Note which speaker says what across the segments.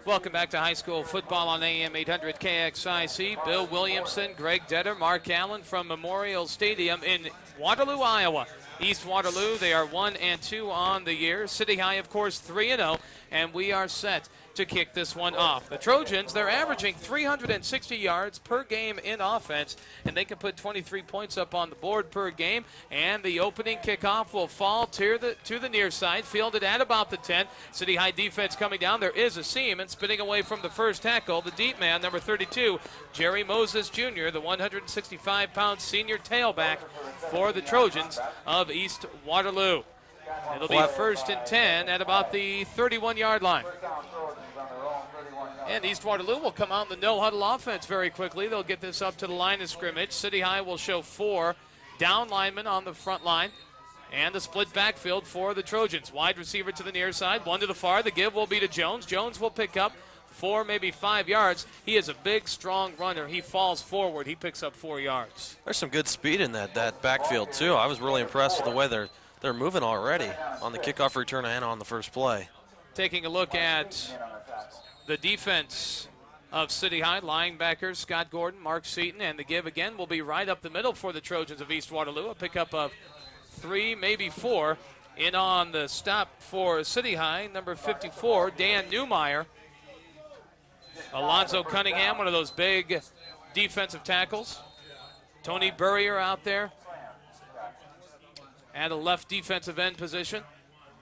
Speaker 1: Welcome back to high school football on AM 800 KXIC. Bill Williamson, Greg Detter, Mark Allen from Memorial Stadium in Waterloo, Iowa. East Waterloo, they are 1-2 on the year. City High, of course, 3-0, and we are set to kick this one off. The Trojans, they're averaging 360 yards per game in offense, and they can put 23 points up on the board per game. And the opening kickoff will fall to the near side, fielded at about the 10. City High defense coming down. There is a seam, and spinning away from the first tackle, the deep man, number 32, Jerry Moses Jr., the 165-pound senior tailback for the Trojans of East Waterloo. It'll be 1st and 10 at about the 31-yard line. And East Waterloo will come out in the no-huddle offense very quickly. They'll get this up to the line of scrimmage. City High will show 4 down linemen on the front line. And the split backfield for the Trojans. Wide receiver to the near side, 1 to the far. The give will be to Jones. Jones will pick up 4, maybe 5 yards. He is a big, strong runner. He falls forward. He picks up 4 yards.
Speaker 2: There's some good speed in that backfield, too. I was really impressed with the way they're moving already on the kickoff return and on the first play.
Speaker 1: Taking a look at the defense of City High, linebackers Scott Gordon, Mark Seaton, and the give again will be right up the middle for the Trojans of East Waterloo. A pickup of 3, maybe 4. In on the stop for City High, number 54, Dan Newmeyer. Alonzo Cunningham, one of those big defensive tackles. Tony Burrier out there at a left defensive end position.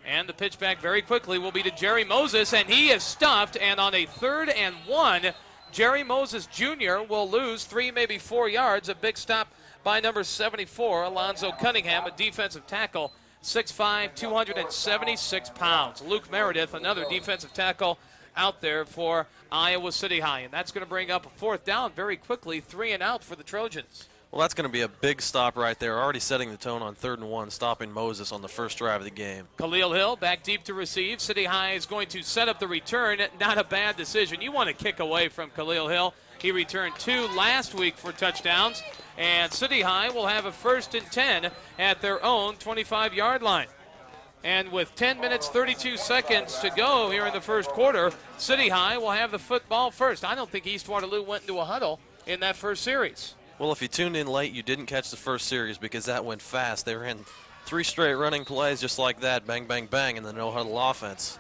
Speaker 1: And the pitch back very quickly will be to Jerry Moses, and he is stuffed. And on a 3rd and 1, Jerry Moses Jr. will lose 3, maybe 4 yards. A big stop by number 74, Alonzo Cunningham, a defensive tackle, 6'5", 276 pounds. Luke Meredith, another defensive tackle out there for Iowa City High. And that's going to bring up a 4th down very quickly, 3 and out for the Trojans.
Speaker 2: Well, that's going to be a big stop right there, already setting the tone on 3rd and 1, stopping Moses on the first drive of the game.
Speaker 1: Khalil Hill back deep to receive. City High is going to set up the return. Not a bad decision. You want to kick away from Khalil Hill. He returned 2 last week for touchdowns. And City High will have a 1st and 10 at their own 25-yard line. And with 10 minutes, 32 seconds to go here in the first quarter, City High will have the football first. I don't think East Waterloo went into a huddle in that first series.
Speaker 2: Well, if you tuned in late, you didn't catch the first series because that went fast. They ran 3 straight running plays just like that, bang, bang, bang, in the no-huddle offense.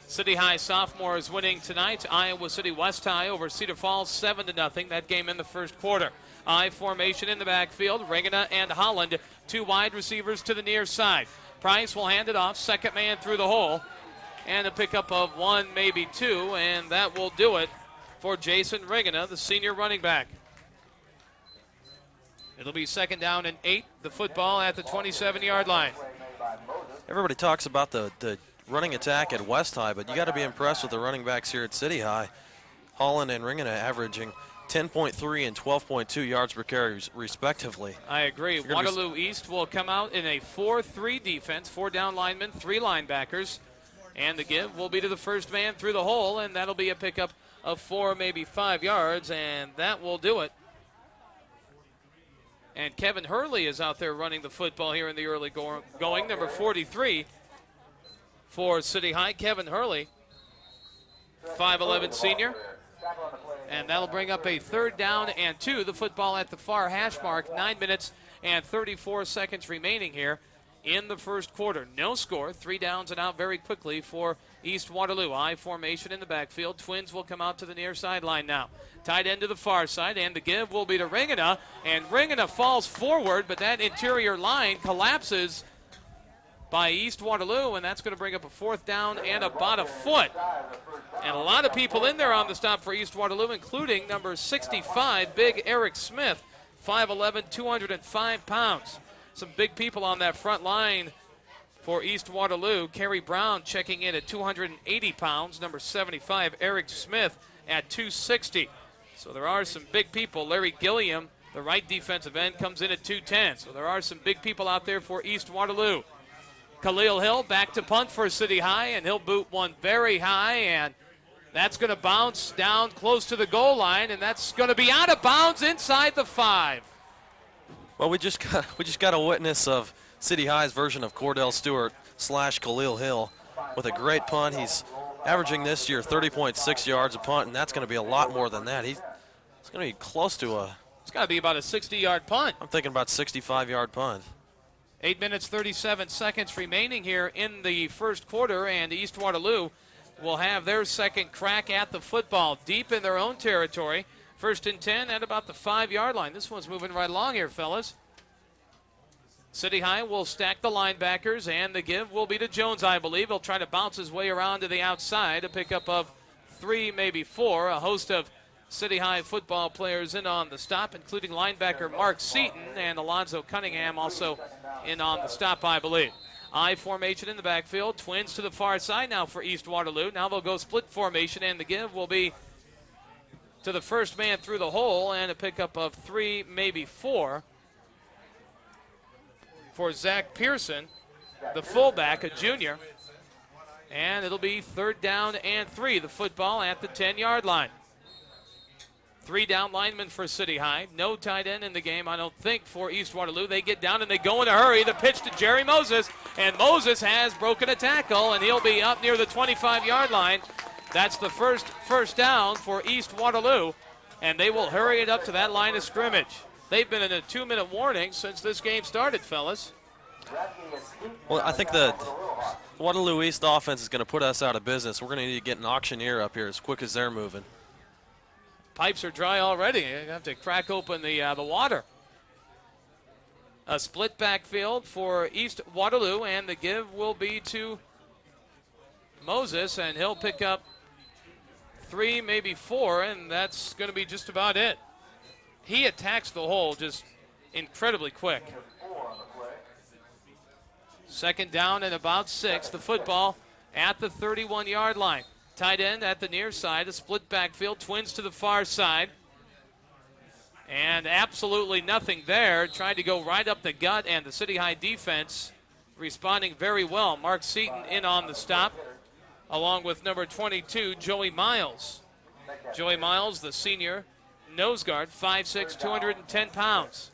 Speaker 1: City High sophomores winning tonight. Iowa City West High over Cedar Falls 7-0. That game in the first quarter. I formation in the backfield. Regina and Holland, 2 wide receivers to the near side. Price will hand it off, second man through the hole. And a pickup of 1, maybe 2, and that will do it for Jason Regina, the senior running back. It'll be 2nd down and 8, the football at the 27-yard line.
Speaker 2: Everybody talks about the running attack at West High, but you got to be impressed with the running backs here at City High. Holland and Regina averaging 10.3 and 12.2 yards per carry, respectively.
Speaker 1: I agree. Waterloo East will come out in a 4-3 defense, 4 down linemen, 3 linebackers. And the give will be to the first man through the hole, and that'll be a pickup of 4, maybe 5 yards, and that will do it. And Kevin Hurley is out there running the football here in the early going, number 43 for City High. Kevin Hurley, 5'11 senior. And that'll bring up a 3rd down and 2. The football at the far hash mark, 9 minutes and 34 seconds remaining here in the first quarter. No score, 3 downs and out very quickly for East Waterloo. I formation in the backfield. Twins will come out to the near sideline now. Tight end to the far side, and the give will be to Regina. And Regina falls forward, but that interior line collapses by East Waterloo, and that's going to bring up a 4th down and about a foot. And a lot of people in there on the stop for East Waterloo, including number 65, big Eric Smith, 5'11", 205 pounds. Some big people on that front line for East Waterloo. Kerry Brown checking in at 280 pounds, number 75, Eric Smith at 260. So there are some big people. Larry Gilliam, the right defensive end, comes in at 210. So there are some big people out there for East Waterloo. Khalil Hill back to punt for City High, and he'll boot one very high, and that's going to bounce down close to the goal line, and that's going to be out of bounds inside the 5.
Speaker 2: Well, we just got a witness of City High's version of Cordell Stewart / Khalil Hill with a great punt. He's averaging this year 30.6 yards a punt, and that's going to be a lot more than that. It's going to be close to a...
Speaker 1: It's got to be about a 60-yard punt.
Speaker 2: I'm thinking about 65-yard punt.
Speaker 1: 8 minutes, 37 seconds remaining here in the first quarter, and East Waterloo will have their second crack at the football deep in their own territory. 1st and 10 at about the 5-yard line. This one's moving right along here, fellas. City High will stack the linebackers, and the give will be to Jones, I believe. He'll try to bounce his way around to the outside, a pickup of 3, maybe 4. A host of City High football players in on the stop, including linebacker Mark Seaton and Alonzo Cunningham also in on the stop, I believe. I formation in the backfield. Twins to the far side now for East Waterloo. Now they'll go split formation, and the give will be to the first man through the hole, and a pickup of 3, maybe 4 for Zach Pearson, the fullback, a junior. And it'll be 3rd down and 3, the football at the 10-yard line. 3 down linemen for City High. No tight end in the game, I don't think, for East Waterloo. They get down and they go in a hurry. The pitch to Jerry Moses, and Moses has broken a tackle, and he'll be up near the 25-yard line. That's the first down for East Waterloo, and they will hurry it up to that line of scrimmage. They've been in a 2-minute warning since this game started, fellas.
Speaker 2: Well, I think the Waterloo East offense is going to put us out of business. We're going to need to get an auctioneer up here as quick as they're moving.
Speaker 1: Pipes are dry already. You have to crack open the water. A split backfield for East Waterloo, and the give will be to Moses, and he'll pick up 3, maybe 4, and that's going to be just about it. He attacks the hole just incredibly quick. 2nd down and about 6. The football at the 31-yard line. Tight end at the near side. A split backfield. Twins to the far side. And absolutely nothing there. Tried to go right up the gut, and the City High defense responding very well. Mark Seaton in on the stop, along with number 22, Joey Miles. Joey Miles, the senior nose guard, 5'6", 210 pounds.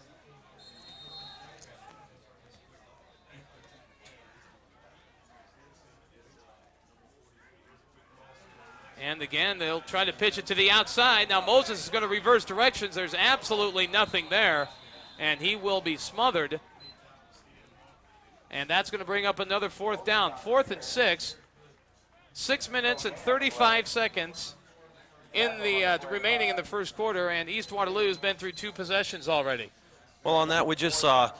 Speaker 1: And again, they'll try to pitch it to the outside. Now Moses is going to reverse directions. There's absolutely nothing there, and he will be smothered. And that's going to bring up another 4th down. 4th and 6. 6 minutes and 35 seconds in the remaining in the first quarter, and East Waterloo has been through 2 possessions already.
Speaker 2: Well, on that, we just saw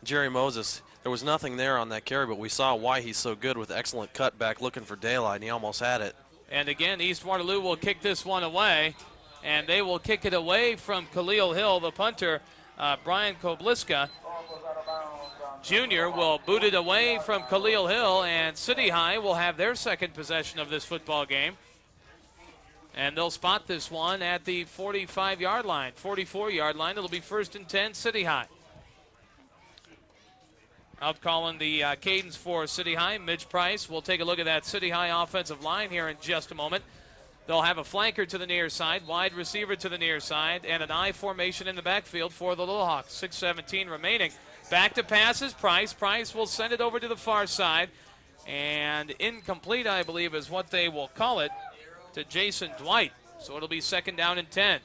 Speaker 2: Jerry Moses. There was nothing there on that carry, but we saw why he's so good with excellent cutback, looking for daylight, and he almost had it.
Speaker 1: And again, East Waterloo will kick this one away, and they will kick it away from Khalil Hill, the punter. Brian Kobliska Jr. will boot it away from Khalil Hill, and City High will have their second possession of this football game. And they'll spot this one at the 45-yard line, 44-yard line. It'll be 1st and 10, City High. Out calling the cadence for City High, Mitch Price. We'll take a look at that City High offensive line here in just a moment. They'll have a flanker to the near side, wide receiver to the near side, and an I formation in the backfield for the Little Hawks. 6:17 remaining. Back to passes, Price. Price will send it over to the far side. And incomplete, I believe, is what they will call it, to Jason Dwight. So it'll be 2nd down and 10.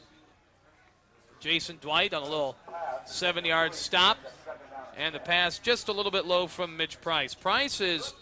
Speaker 1: Jason Dwight on a little 7-yard stop. And the pass just a little bit low from Mitch Price. Price is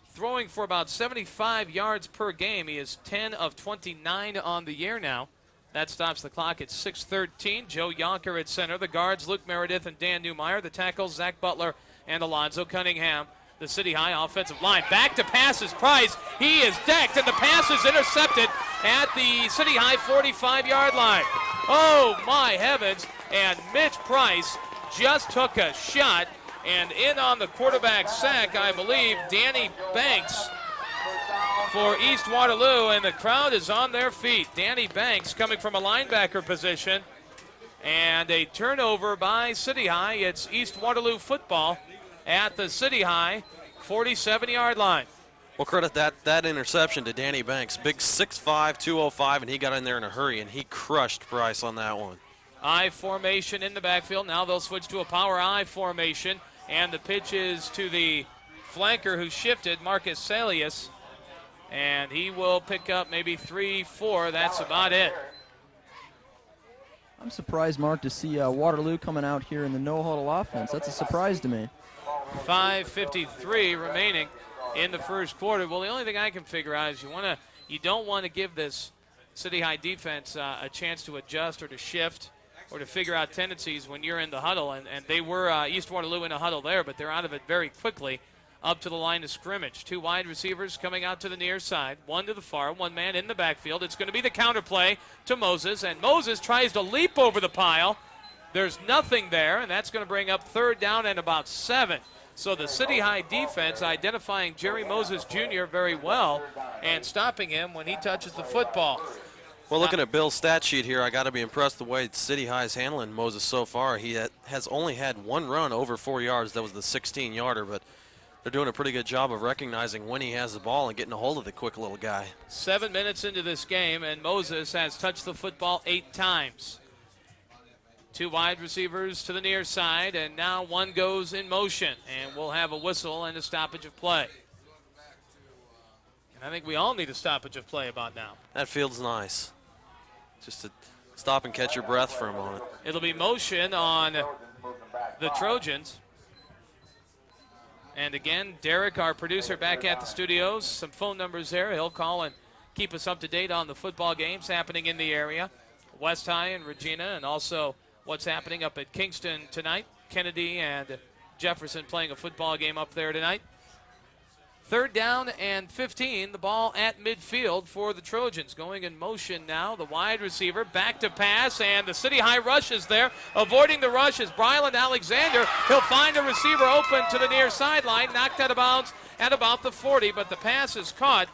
Speaker 1: throwing for about 75 yards per game. He is 10 of 29 on the year now. That stops the clock at 6:13. Joe Yonker at center. The guards, Luke Meredith and Dan Newmeyer. The tackles, Zach Butler and Alonzo Cunningham. The City High offensive line. Back to passes, Price. He is decked, and the pass is intercepted at the City High 45-yard line. Oh, my heavens. And Mitch Price just took a shot, and in on the quarterback sack, I believe, Danny Banks for East Waterloo, and the crowd is on their feet. Danny Banks coming from a linebacker position, and a turnover by City High. It's East Waterloo football at the City High 47-yard line.
Speaker 2: Well, credit that interception to Danny Banks. Big 6'5", 205, and he got in there in a hurry, and he crushed Price on that one.
Speaker 1: I formation in the backfield. Now they'll switch to a power I formation, and the pitch is to the flanker who shifted, Marcus Salius, and he will pick up maybe 3, 4. That's about it.
Speaker 3: I'm surprised, Mark, to see Waterloo coming out here in the no-huddle offense. That's a surprise to me.
Speaker 1: 5:53 remaining in the first quarter. Well, the only thing I can figure out is you don't want to give this City High defense a chance to adjust or to shift or to figure out tendencies when you're in the huddle. And they were East Waterloo in a huddle there, but they're out of it very quickly up to the line of scrimmage. 2 wide receivers coming out to the near side. 1 to the far, 1 man in the backfield. It's going to be the counter play to Moses, and Moses tries to leap over the pile. There's nothing there, and that's going to bring up 3rd down and about 7. So the City High defense identifying Jerry Moses Jr. very well and stopping him when he touches the football.
Speaker 2: Well, looking at Bill's stat sheet here, I got to be impressed the way City High is handling Moses so far. He has only had 1 run over 4 yards. That was the 16-yarder, but they're doing a pretty good job of recognizing when he has the ball and getting a hold of the quick little guy.
Speaker 1: 7 minutes into this game, and Moses has touched the football 8 times. 2 wide receivers to the near side, and now 1 goes in motion, and we'll have a whistle and a stoppage of play. And I think we all need a stoppage of play about now.
Speaker 2: That field's nice. Just to stop and catch your breath for a moment.
Speaker 1: It'll be motion on the Trojans. And again, Derek, our producer, back at the studios. Some phone numbers there. He'll call and keep us up to date on the football games happening in the area. West High and Regina, and also what's happening up at Kingston tonight. Kennedy and Jefferson playing a football game up there tonight. 3rd down and 15, the ball at midfield for the Trojans. Going in motion now, the wide receiver back to pass, and the City High rush is there. Avoiding the rush is Brylan Alexander. He'll find a receiver open to the near sideline, knocked out of bounds at about the 40, but the pass is caught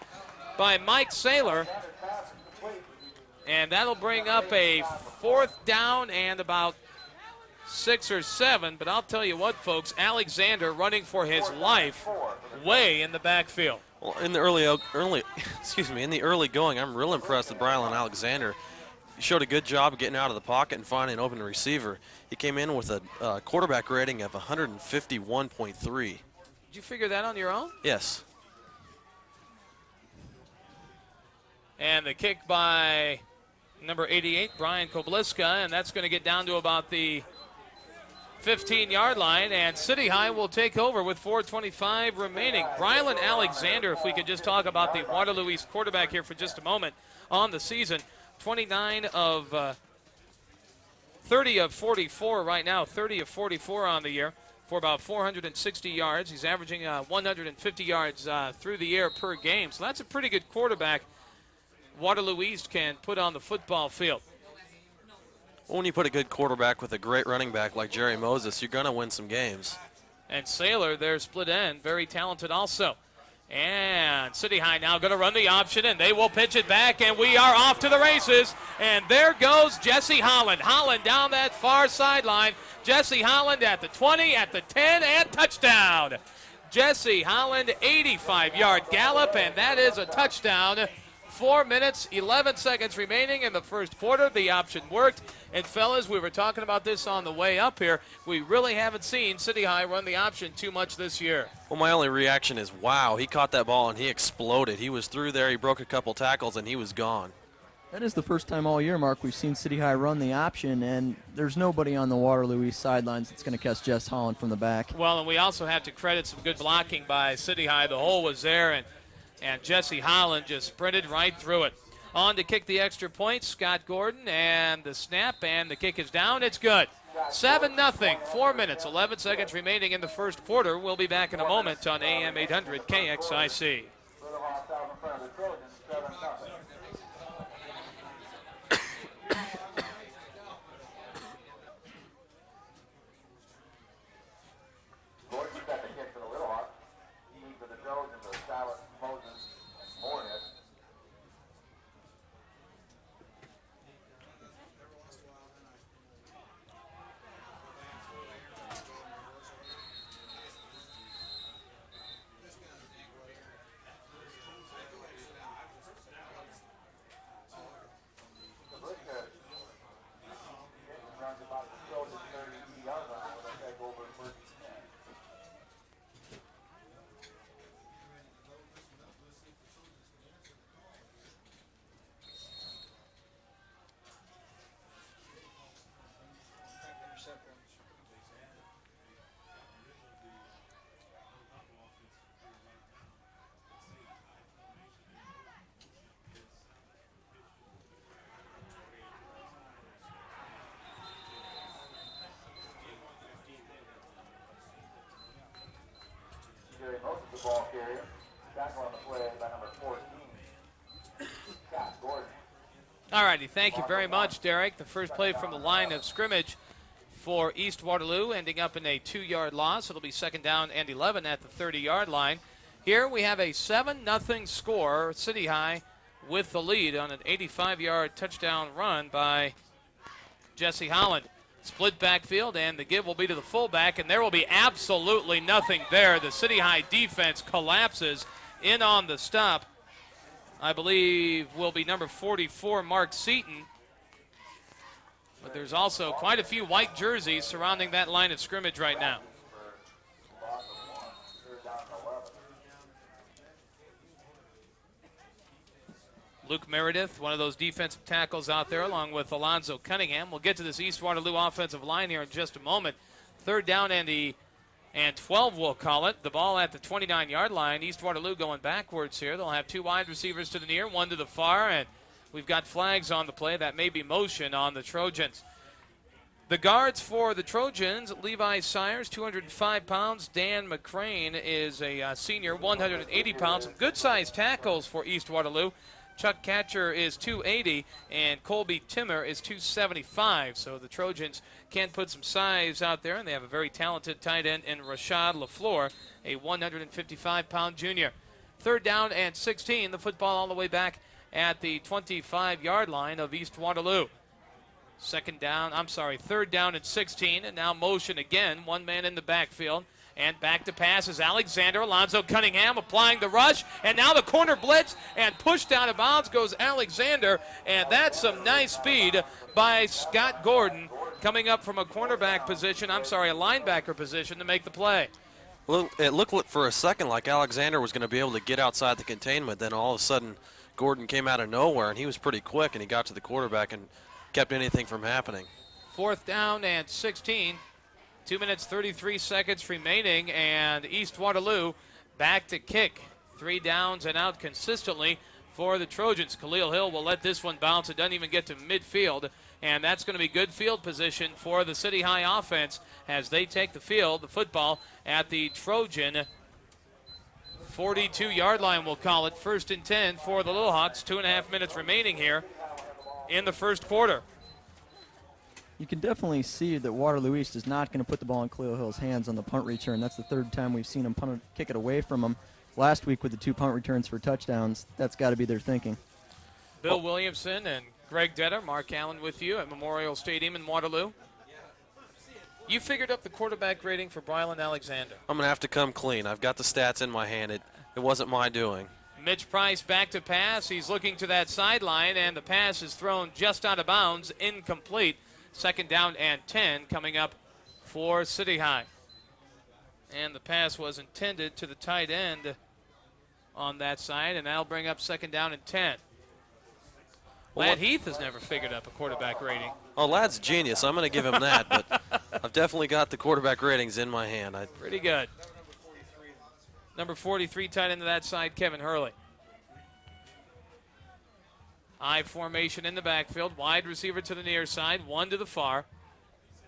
Speaker 1: by Mike Saylor. And that'll bring up a 4th down and about 6 or 7, but I'll tell you what, folks, Alexander running for his life way in the backfield.
Speaker 2: Well, in the early going, I'm real impressed with Brylan Alexander. He showed a good job of getting out of the pocket and finding an open receiver. He came in with a quarterback rating of 151.3.
Speaker 1: Did you figure that on your own?
Speaker 2: Yes.
Speaker 1: And the kick by number 88, Brian Kobliska, and that's going to get down to about the 15-yard line, and City High will take over with 4:25 remaining. Brylan Alexander, if we could just talk about the Waterloo East quarterback here for just a moment on the season, 29 of 30 of 44 right now, 30 of 44 on the year for about 460 yards. He's averaging 150 yards through the air per game, so that's a pretty good quarterback Waterloo East can put on the football field.
Speaker 2: When you put a good quarterback with a great running back like Jerry Moses, you're going to win some games.
Speaker 1: And Saylor, their split end, very talented also. And City High now going to run the option, and they will pitch it back, and we are off to the races. And there goes Jesse Holland. Holland down that far sideline. Jesse Holland at the 20, at the 10, and touchdown. Jesse Holland, 85-yard gallop, and that is a touchdown. 4 minutes, 11 seconds remaining in the first quarter. The option worked. And, fellas, we were talking about this on the way up here. We really haven't seen City High run the option too much this year.
Speaker 2: Well, my only reaction is, wow, he caught that ball and he exploded. He was through there, he broke a couple tackles, and he was gone.
Speaker 3: That is the first time all year, Mark, we've seen City High run the option, and there's nobody on the Waterloo East sidelines that's going to catch Jess Holland from the back.
Speaker 1: Well, and we also have to credit some good blocking by City High. The hole was there, and Jesse Holland just sprinted right through it. On to kick the extra point, Scott Gordon, and the snap, and the kick is down. It's good. 7-0, 4 minutes, 11 seconds remaining in the first quarter. We'll be back in a moment on AM 800 KXIC. All righty, thank you very much, Derek. The first play from the line of scrimmage for East Waterloo, ending up in a 2-yard loss. It'll be second down and 11 at the 30-yard line. Here we have a 7-0 score, City High with the lead on an 85-yard touchdown run by Jesse Holland. Split backfield, and the give will be to the fullback, and there will be absolutely nothing there. The City High defense collapses in on the stop. I believe will be number 44, Mark Seaton. But there's also quite a few white jerseys surrounding that line of scrimmage right now. Luke Meredith, one of those defensive tackles out there, along with Alonzo Cunningham. We'll get to this East Waterloo offensive line here in just a moment. Third down and 12, we'll call it. The ball at the 29-yard line. East Waterloo going backwards here. They'll have 2 wide receivers to the near, 1 to the far, and we've got flags on the play. That may be motion on the Trojans. The guards for the Trojans, Levi Sires, 205 pounds. Dan McCrane is a senior, 180 pounds. Some good-sized tackles for East Waterloo. Chuck Catcher is 280, and Colby Timmer is 275. So the Trojans can put some size out there, and they have a very talented tight end in Rashad LaFleur, a 155-pound junior. Third down and 16, the football all the way back at the 25-yard line of East Waterloo. Third down and 16, and now motion again. 1 man in the backfield. And back to pass is Alexander. Alonzo Cunningham applying the rush. And now the corner blitz, and pushed out of bounds goes Alexander. And that's some nice speed by Scott Gordon coming up from a linebacker position to make the play.
Speaker 2: Well, it looked for a second like Alexander was going to be able to get outside the containment. Then all of a sudden, Gordon came out of nowhere, and he was pretty quick, and he got to the quarterback and kept anything from happening.
Speaker 1: Fourth down and 16. 2 minutes, 33 seconds remaining, and East Waterloo back to kick. 3 downs and out consistently for the Trojans. Khalil Hill will let this one bounce. It doesn't even get to midfield, and that's going to be good field position for the City High offense as they take the football at the Trojan 42-yard line, we'll call it. First and 10 for the Little Hawks. 2.5 minutes remaining here in the first quarter.
Speaker 3: You can definitely see that Waterloo East is not going to put the ball in Khalil Hill's hands on the punt return. That's the third time we've seen him kick it away from him. Last week with the 2 punt returns for touchdowns, that's got to be their thinking.
Speaker 1: Bill Williamson and Greg Detter, Mark Allen with you at Memorial Stadium in Waterloo. You figured up the quarterback rating for Brylan Alexander.
Speaker 2: I'm going to have to come clean. I've got the stats in my hand. It wasn't my doing.
Speaker 1: Mitch Price back to pass. He's looking to that sideline, and the pass is thrown just out of bounds, incomplete. Second down and 10 coming up for City High. And the pass was intended to the tight end on that side, and that'll bring up second down and 10. Lad Heath has never figured up a quarterback rating.
Speaker 2: Oh, Lad's genius. I'm going to give him that, but I've definitely got the quarterback ratings in my hand.
Speaker 1: Pretty good. Number 43 tight end to that side, Kevin Hurley. I formation in the backfield. Wide receiver to the near side, 1 to the far.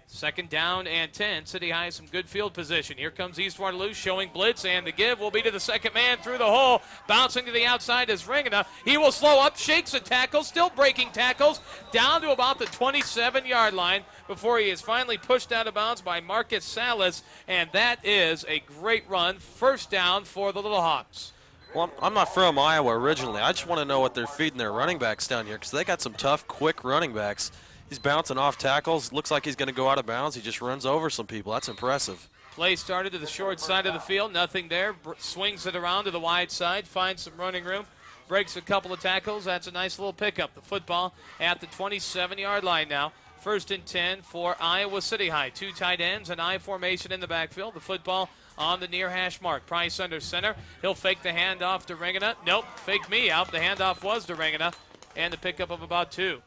Speaker 1: Second down and 10. City High has some good field position. Here comes East Waterloo showing blitz, and the give will be to the second man through the hole. Bouncing to the outside is Ringana. He will slow up, shakes a tackle, still breaking tackles, down to about the 27-yard line before he is finally pushed out of bounds by Marcus Salas, and that is a great run. First down for the Little Hawks.
Speaker 2: Well, I'm not from Iowa originally. I just want to know what they're feeding their running backs down here because they got some tough, quick running backs. He's bouncing off tackles. Looks like he's going to go out of bounds. He just runs over some people. That's impressive.
Speaker 1: Play started to the short side of the field. Nothing there. Swings it around to the wide side. Finds some running room. Breaks a couple of tackles. That's a nice little pickup. The football at the 27-yard line now. First and 10 for Iowa City High. 2 tight ends, an I formation in the backfield. The football on the near hash mark. Price under center. He'll fake the handoff to Ringana. Nope, faked me out. The handoff was to Ringana. And the pickup of about 2.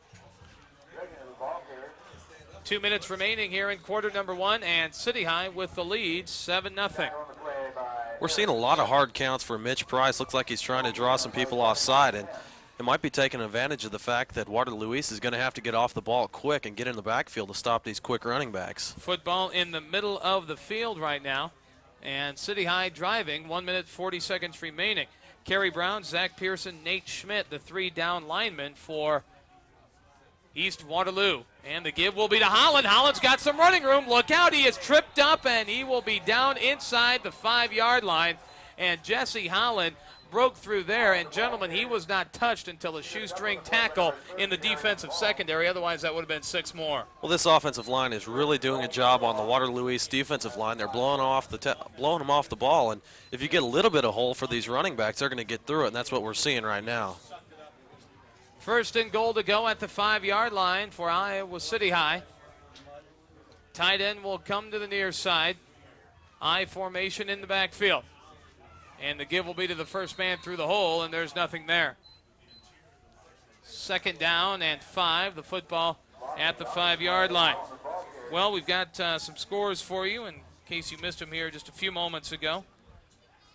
Speaker 1: 2 minutes remaining here in quarter number 1, and City High with the lead, 7-0.
Speaker 2: We're seeing a lot of hard counts for Mitch Price. Looks like he's trying to draw some people offside, and it might be taking advantage of the fact that Waterloo East is going to have to get off the ball quick and get in the backfield to stop these quick running backs.
Speaker 1: Football in the middle of the field right now, And City High driving, 1 minute, 40 seconds remaining. Kerry Brown, Zach Pearson, Nate Schmidt, the 3 down linemen for East Waterloo. And the give will be to Holland. Holland's got some running room. Look out, he is tripped up, and he will be down inside the 5-yard line. And Jesse Holland broke through there, and gentlemen, he was not touched until a shoestring tackle in the defensive secondary. Otherwise, that would have been 6 more.
Speaker 2: Well, this offensive line is really doing a job on the Waterloo East defensive line. They're blowing them off the ball, and if you get a little bit of hole for these running backs, they're going to get through it, and that's what we're seeing right now.
Speaker 1: First and goal to go at the 5-yard line for Iowa City High. Tight end will come to the near side. I formation in the backfield. And the give will be to the first man through the hole, and there's nothing there. Second down and 5, the football at the 5-yard line. Well, we've got some scores for you in case you missed them here just a few moments ago.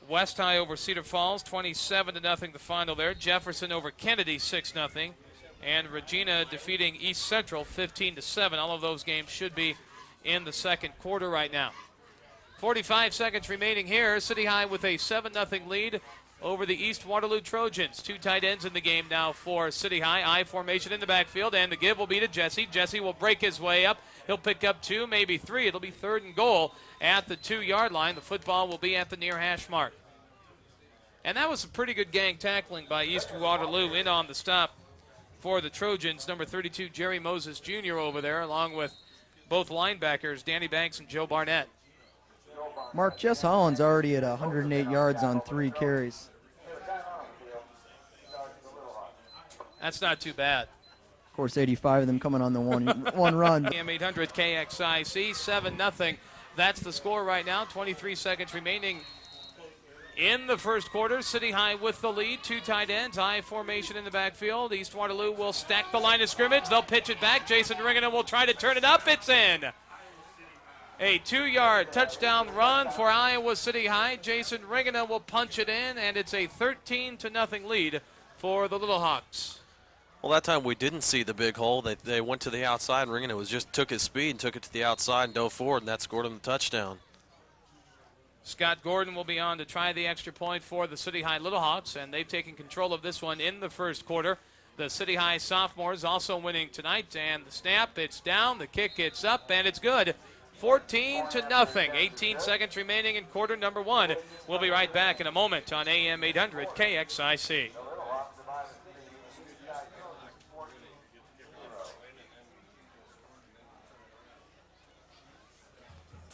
Speaker 1: West High over Cedar Falls, 27-0 the final there. Jefferson over Kennedy, 6-0. And Regina defeating East Central, 15-7. All of those games should be in the second quarter right now. 45 seconds remaining here. City High with a 7-0 lead over the East Waterloo Trojans. 2 tight ends in the game now for City High. I formation in the backfield, and the give will be to Jesse. Jesse will break his way up. He'll pick up 2, maybe 3. It'll be 3rd and goal at the 2-yard line. The football will be at the near hash mark. And that was a pretty good gang tackling by East Waterloo. In on the stop for the Trojans. Number 32, Jerry Moses Jr. over there, along with both linebackers, Danny Banks and Joe Barnett.
Speaker 3: Mark, Jess Holland's already at 108 yards on 3 carries.
Speaker 1: That's not too bad.
Speaker 3: Of course, 85 of them coming on the one run.
Speaker 1: AM 800 KXIC, 7-0. That's the score right now. 23 seconds remaining in the first quarter. City High with the lead. 2 tight ends. I formation in the backfield. East Waterloo will stack the line of scrimmage. They'll pitch it back. Jason Ringana will try to turn it up. It's in. A 2-yard touchdown run for Iowa City High. Jason Ringana will punch it in, and it's a 13-0 lead for the Little Hawks.
Speaker 2: Well, that time we didn't see the big hole. They went to the outside, and Ringana took his speed and took it to the outside and dove forward, and that scored him the touchdown.
Speaker 1: Scott Gordon will be on to try the extra point for the City High Little Hawks, and they've taken control of this one in the first quarter. The City High sophomores also winning tonight, and the snap, it's down, the kick, it's up, and it's good. 14-0. 18 seconds remaining in quarter number 1. We'll be right back in a moment on AM 800 KXIC.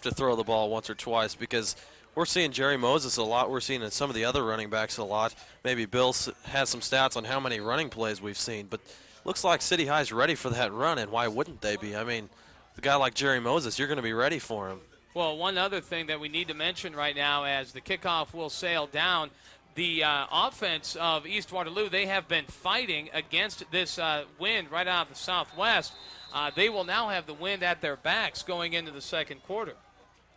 Speaker 2: To throw the ball once or twice because we're seeing Jerry Moses a lot. We're seeing some of the other running backs a lot. Maybe Bill has some stats on how many running plays we've seen, but looks like City High's ready for that run, and why wouldn't they be? I mean, a guy like Jerry Moses, you're going to be ready for him.
Speaker 1: Well, one other thing that we need to mention right now as the kickoff will sail down, the offense of East Waterloo, they have been fighting against this wind right out of the southwest. They will now have the wind at their backs going into the second quarter.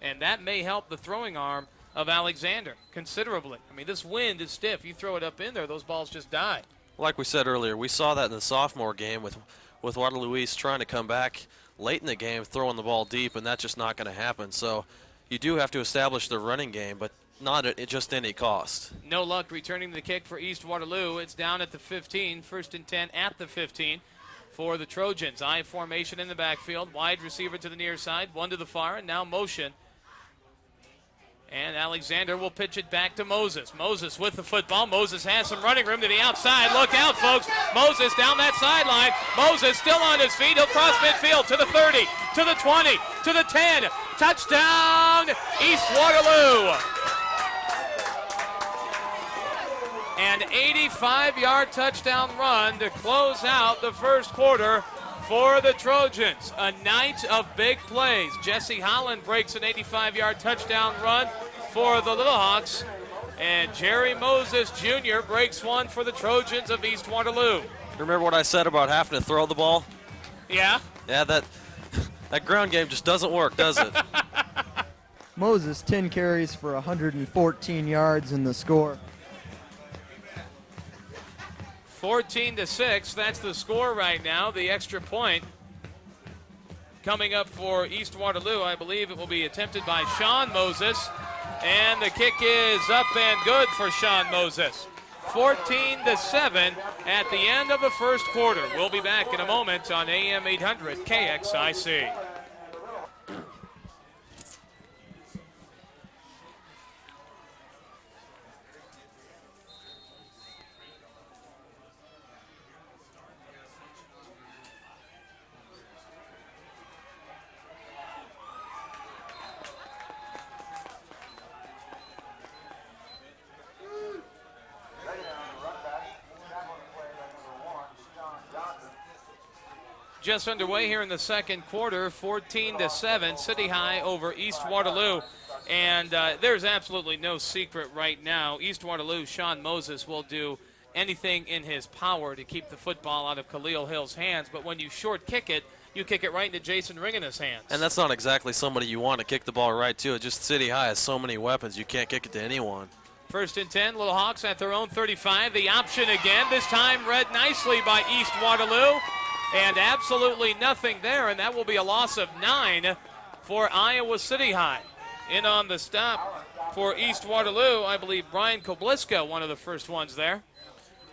Speaker 1: And that may help the throwing arm of Alexander considerably. I mean, this wind is stiff. You throw it up in there, those balls just die.
Speaker 2: Like we said earlier, we saw that in the sophomore game with Waterloo East trying to come back late in the game, throwing the ball deep, and that's just not going to happen. So you do have to establish the running game, but not at just any cost.
Speaker 1: No luck returning the kick for East Waterloo. It's down at the 15, 1st and 10 at the 15 for the Trojans. I formation in the backfield, wide receiver to the near side, 1 to the far, and now motion. And Alexander will pitch it back to Moses. Moses with the football. Moses has some running room to the outside. Look out, folks. Moses down that sideline. Moses still on his feet. He'll cross midfield to the 30, to the 20, to the 10. Touchdown, East Waterloo. An 85-yard touchdown run to close out the first quarter for the Trojans. A night of big plays. Jesse Holland breaks an 85-yard touchdown run for the Little Hawks. And Jerry Moses Jr. breaks one for the Trojans of East Waterloo.
Speaker 2: Remember what I said about having to throw the ball?
Speaker 1: Yeah?
Speaker 2: Yeah, that ground game just doesn't work, does it?
Speaker 3: Moses, 10 carries for 114 yards in the score.
Speaker 1: 14-6, that's the score right now. The extra point coming up for East Waterloo. I believe it will be attempted by Sean Moses. And the kick is up and good for Sean Moses. 14-7 at the end of the first quarter. We'll be back in a moment on AM 800 KXIC. Just underway here in the second quarter, 14-7, City High over East Waterloo. And there's absolutely no secret right now. East Waterloo, Sean Moses will do anything in his power to keep the football out of Khalil Hill's hands. But when you short kick it, you kick it right into Jason Ringena's hands.
Speaker 2: And that's not exactly somebody you want to kick the ball right to. Just City High has so many weapons, you can't kick it to anyone.
Speaker 1: First and 10, Little Hawks at their own 35. The option again, this time read nicely by East Waterloo. And absolutely nothing there, and that will be a loss of 9 for Iowa City High. In on the stop for East Waterloo, I believe Brian Kobliska, one of the first ones there.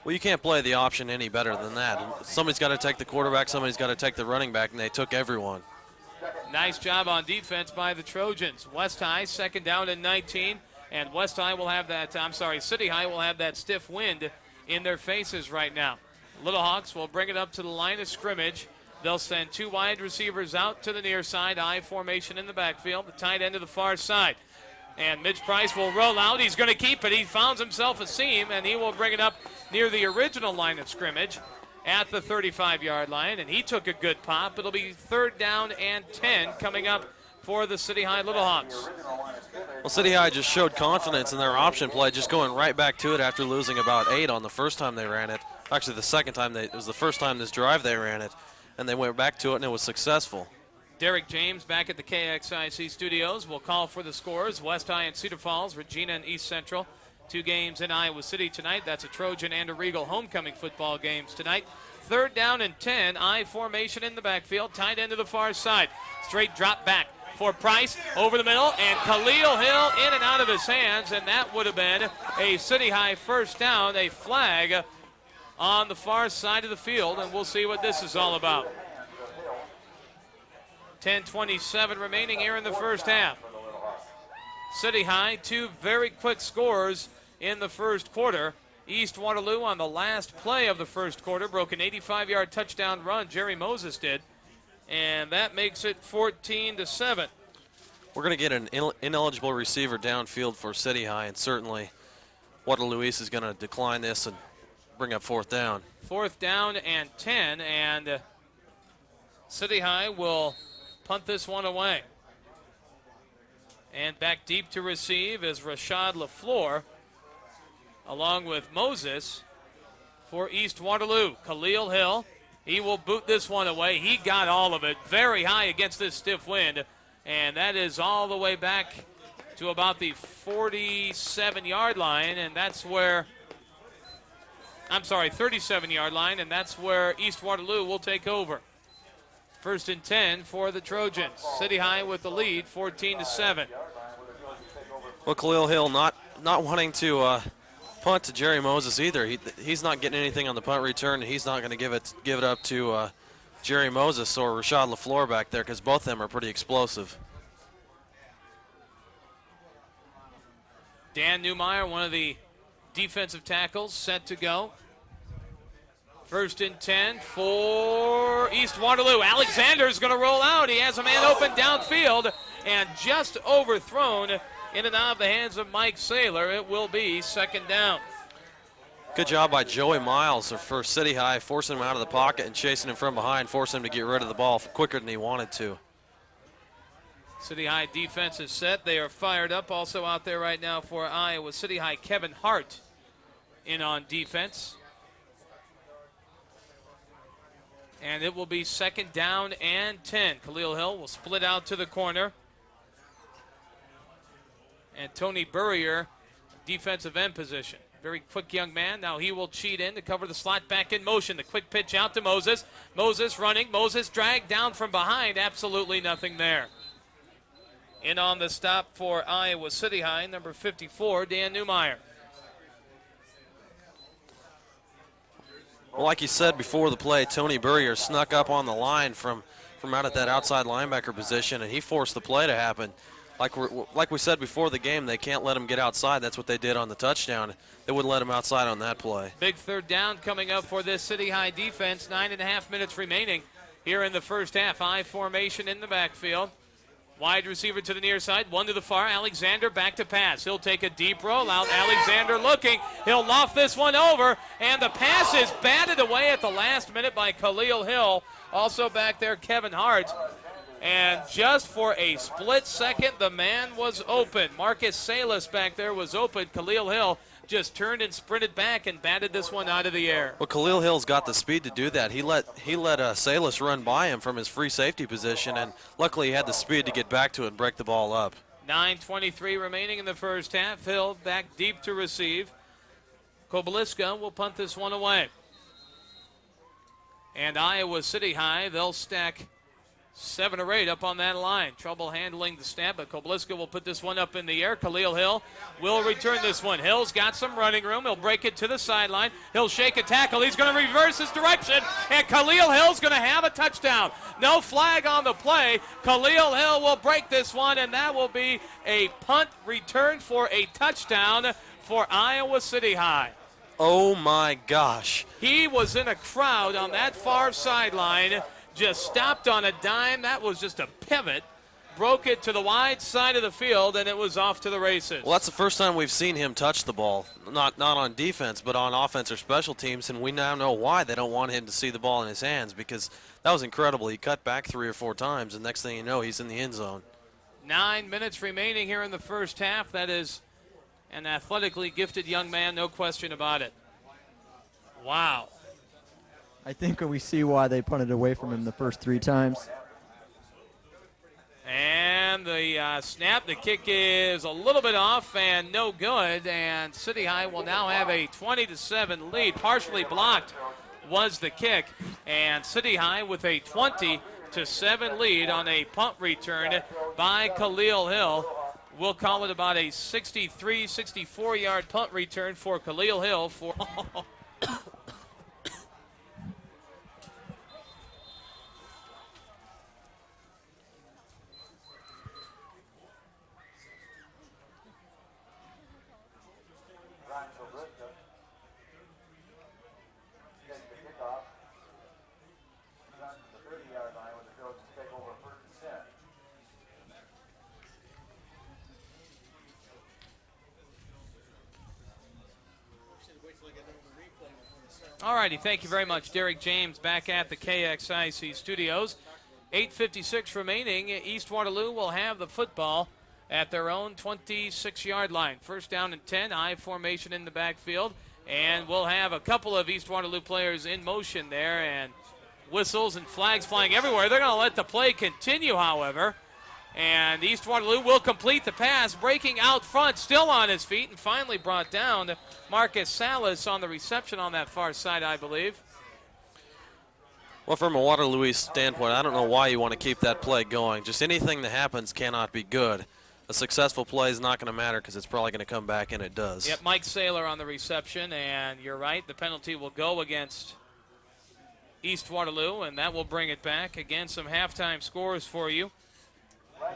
Speaker 2: Well, you can't play the option any better than that. Somebody's got to take the quarterback, somebody's got to take the running back, and they took everyone.
Speaker 1: Nice job on defense by the Trojans. West High, second down and 19, and West High will have that, City High will have that stiff wind in their faces right now. Little Hawks will bring it up to the line of scrimmage. They'll send two wide receivers out to the near side, I formation in the backfield, the tight end to the far side. And Mitch Price will roll out. He's going to keep it. He finds himself a seam, and he will bring it up near the original line of scrimmage at the 35-yard line. And he took a good pop. It'll be third down and 10 coming up for the City High Little Hawks.
Speaker 2: Well, City High just showed confidence in their option play, just going right back to it after losing about 8 on the first time they ran it. Actually, the second time, it was the first time this drive they ran it, and they went back to it, and it was successful.
Speaker 1: Derek James back at the KXIC studios will call for the scores. West High and Cedar Falls, Regina and East Central. 2 games in Iowa City tonight. That's a Trojan and a Regal homecoming football games tonight. Third down and 10, I formation in the backfield, tight end to the far side. Straight drop back for Price over the middle, and Khalil Hill in and out of his hands, and that would have been a City High first down, a flag on the far side of the field, and we'll see what this is all about. 10:27 remaining here in the first half. City High, 2 very quick scores in the first quarter. East Waterloo on the last play of the first quarter broke an 85-yard touchdown run. Jerry Moses did, and that makes it 14-7.
Speaker 2: We're going to get an ineligible receiver downfield for City High, and certainly Waterloo East is going to decline this and bring up fourth down. Fourth
Speaker 1: down and 10, and City High will punt this one away. And back deep to receive is Rashad LaFleur, along with Moses for East Waterloo. Khalil Hill, he will boot this one away. He got all of it very high against this stiff wind, and that is all the way back to about the 47-yard line, and that's where 37-yard line, and that's where East Waterloo will take over. First and 10 for the Trojans. City High with the lead, 14-7.
Speaker 2: Well, Khalil Hill not wanting to punt to Jerry Moses either. He's not getting anything on the punt return, and he's not going to give it up to Jerry Moses or Rashad LaFleur back there, because both of them are pretty explosive.
Speaker 1: Dan Newmeyer, one of the defensive tackles, set to go. First and 10 for East Waterloo. Alexander's going to roll out. He has a man open downfield and just overthrown in and out of the hands of Mike Saylor. It will be second down.
Speaker 2: Good job by Joey Miles for City High, forcing him out of the pocket and chasing him from behind, forcing him to get rid of the ball quicker than he wanted to.
Speaker 1: City High defense is set. They are fired up. Also out there right now for Iowa City High, Kevin Hart in on defense. And it will be second down and 10. Khalil Hill will split out to the corner. And Tony Burrier, defensive end position. Very quick young man. Now he will cheat in to cover the slot, back in motion. The quick pitch out to Moses. Moses running. Moses dragged down from behind. Absolutely nothing there. In on the stop for Iowa City High, number 54, Dan Newmeyer.
Speaker 2: Well, like you said before the play, Tony Burrier snuck up on the line from out at that outside linebacker position, and he forced the play to happen. Like we said before the game, they can't let him get outside. That's what they did on the touchdown. They wouldn't let him outside on that play.
Speaker 1: Big third down coming up for this City High defense. 9.5 minutes remaining here in the first half. I formation in the backfield. Wide receiver to the near side, one to the far. Alexander back to pass. He'll take a deep rollout. Alexander looking. He'll loft this one over, and the pass is batted away at the last minute by Khalil Hill. Also back there, Kevin Hart. And just for a split second, the man was open. Marcus Salas back there was open. Khalil Hill just turned and sprinted back and batted this one out of the air.
Speaker 2: Well, Khalil Hill's got the speed to do that. He let Salas run by him from his free safety position, and luckily he had the speed to get back to it and break the ball up.
Speaker 1: 9:23 remaining in the first half. Hill back deep to receive. Kobeliska will punt this one away. And Iowa City High, they'll stack 7 or 8 up on that line. Trouble handling the snap, but Kobeliska will put this one up in the air. Khalil Hill will return this one. Hill's got some running room. He'll break it to the sideline. He'll shake a tackle. He's going to reverse his direction, and Khalil Hill's going to have a touchdown. No flag on the play. Khalil Hill will break this one, and that will be a punt return for a touchdown for Iowa City High.
Speaker 2: Oh, my gosh.
Speaker 1: He was in a crowd on that far sideline. Just stopped on a dime. That was just a pivot. Broke it to the wide side of the field, and it was off to the races.
Speaker 2: Well, that's the first time we've seen him touch the ball. Not on defense, but on offense or special teams, and we now know why they don't want him to see the ball in his hands, because that was incredible. He cut back 3 or 4 times, and next thing you know, he's in the end zone.
Speaker 1: 9 minutes remaining here in the first half. That is an athletically gifted young man, no question about it. Wow.
Speaker 3: I think we see why they punted away from him the first 3 times.
Speaker 1: And the snap, the kick is a little bit off and no good. And City High will now have a 20-7 lead. Partially blocked was the kick. And City High with a 20-7 lead on a punt return by Khalil Hill. We'll call it about a 63, 64-yard punt return for Khalil Hill for... All righty, thank you very much, Derek James, back at the KXIC studios. 8:56 remaining. East Waterloo will have the football at their own 26-yard line. First down and 10, I formation in the backfield. And we'll have a couple of East Waterloo players in motion there, and whistles and flags flying everywhere. They're going to let the play continue, however. And East Waterloo will complete the pass, breaking out front, still on his feet, and finally brought down Marcus Salas on the reception on that far side, I believe.
Speaker 2: Well, from a Waterloo East standpoint, I don't know why you want to keep that play going. Just anything that happens cannot be good. A successful play is not going to matter because it's probably going to come back, and it does.
Speaker 1: Yep, Mike Saylor on the reception, and you're right, the penalty will go against East Waterloo, and that will bring it back. Again, some halftime scores for you.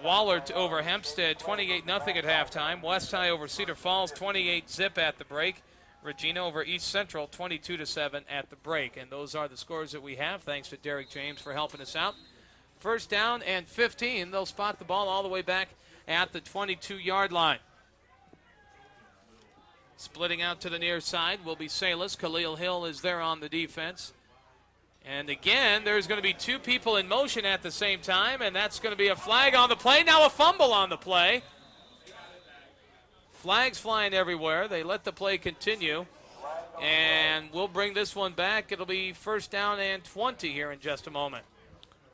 Speaker 1: Waller over Hempstead, 28-0 at halftime. West High over Cedar Falls, 28-0 at the break. Regina over East Central, 22-7 at the break. And those are the scores that we have. Thanks to Derek James for helping us out. First down and 15. They'll spot the ball all the way back at the 22-yard line. Splitting out to the near side will be Salas. Khalil Hill is there on the defense. And again, there's going to be 2 people in motion at the same time, and that's going to be a flag on the play. Now a fumble on the play. Flags flying everywhere. They let the play continue. And we'll bring this one back. It'll be first down and 20 here in just a moment.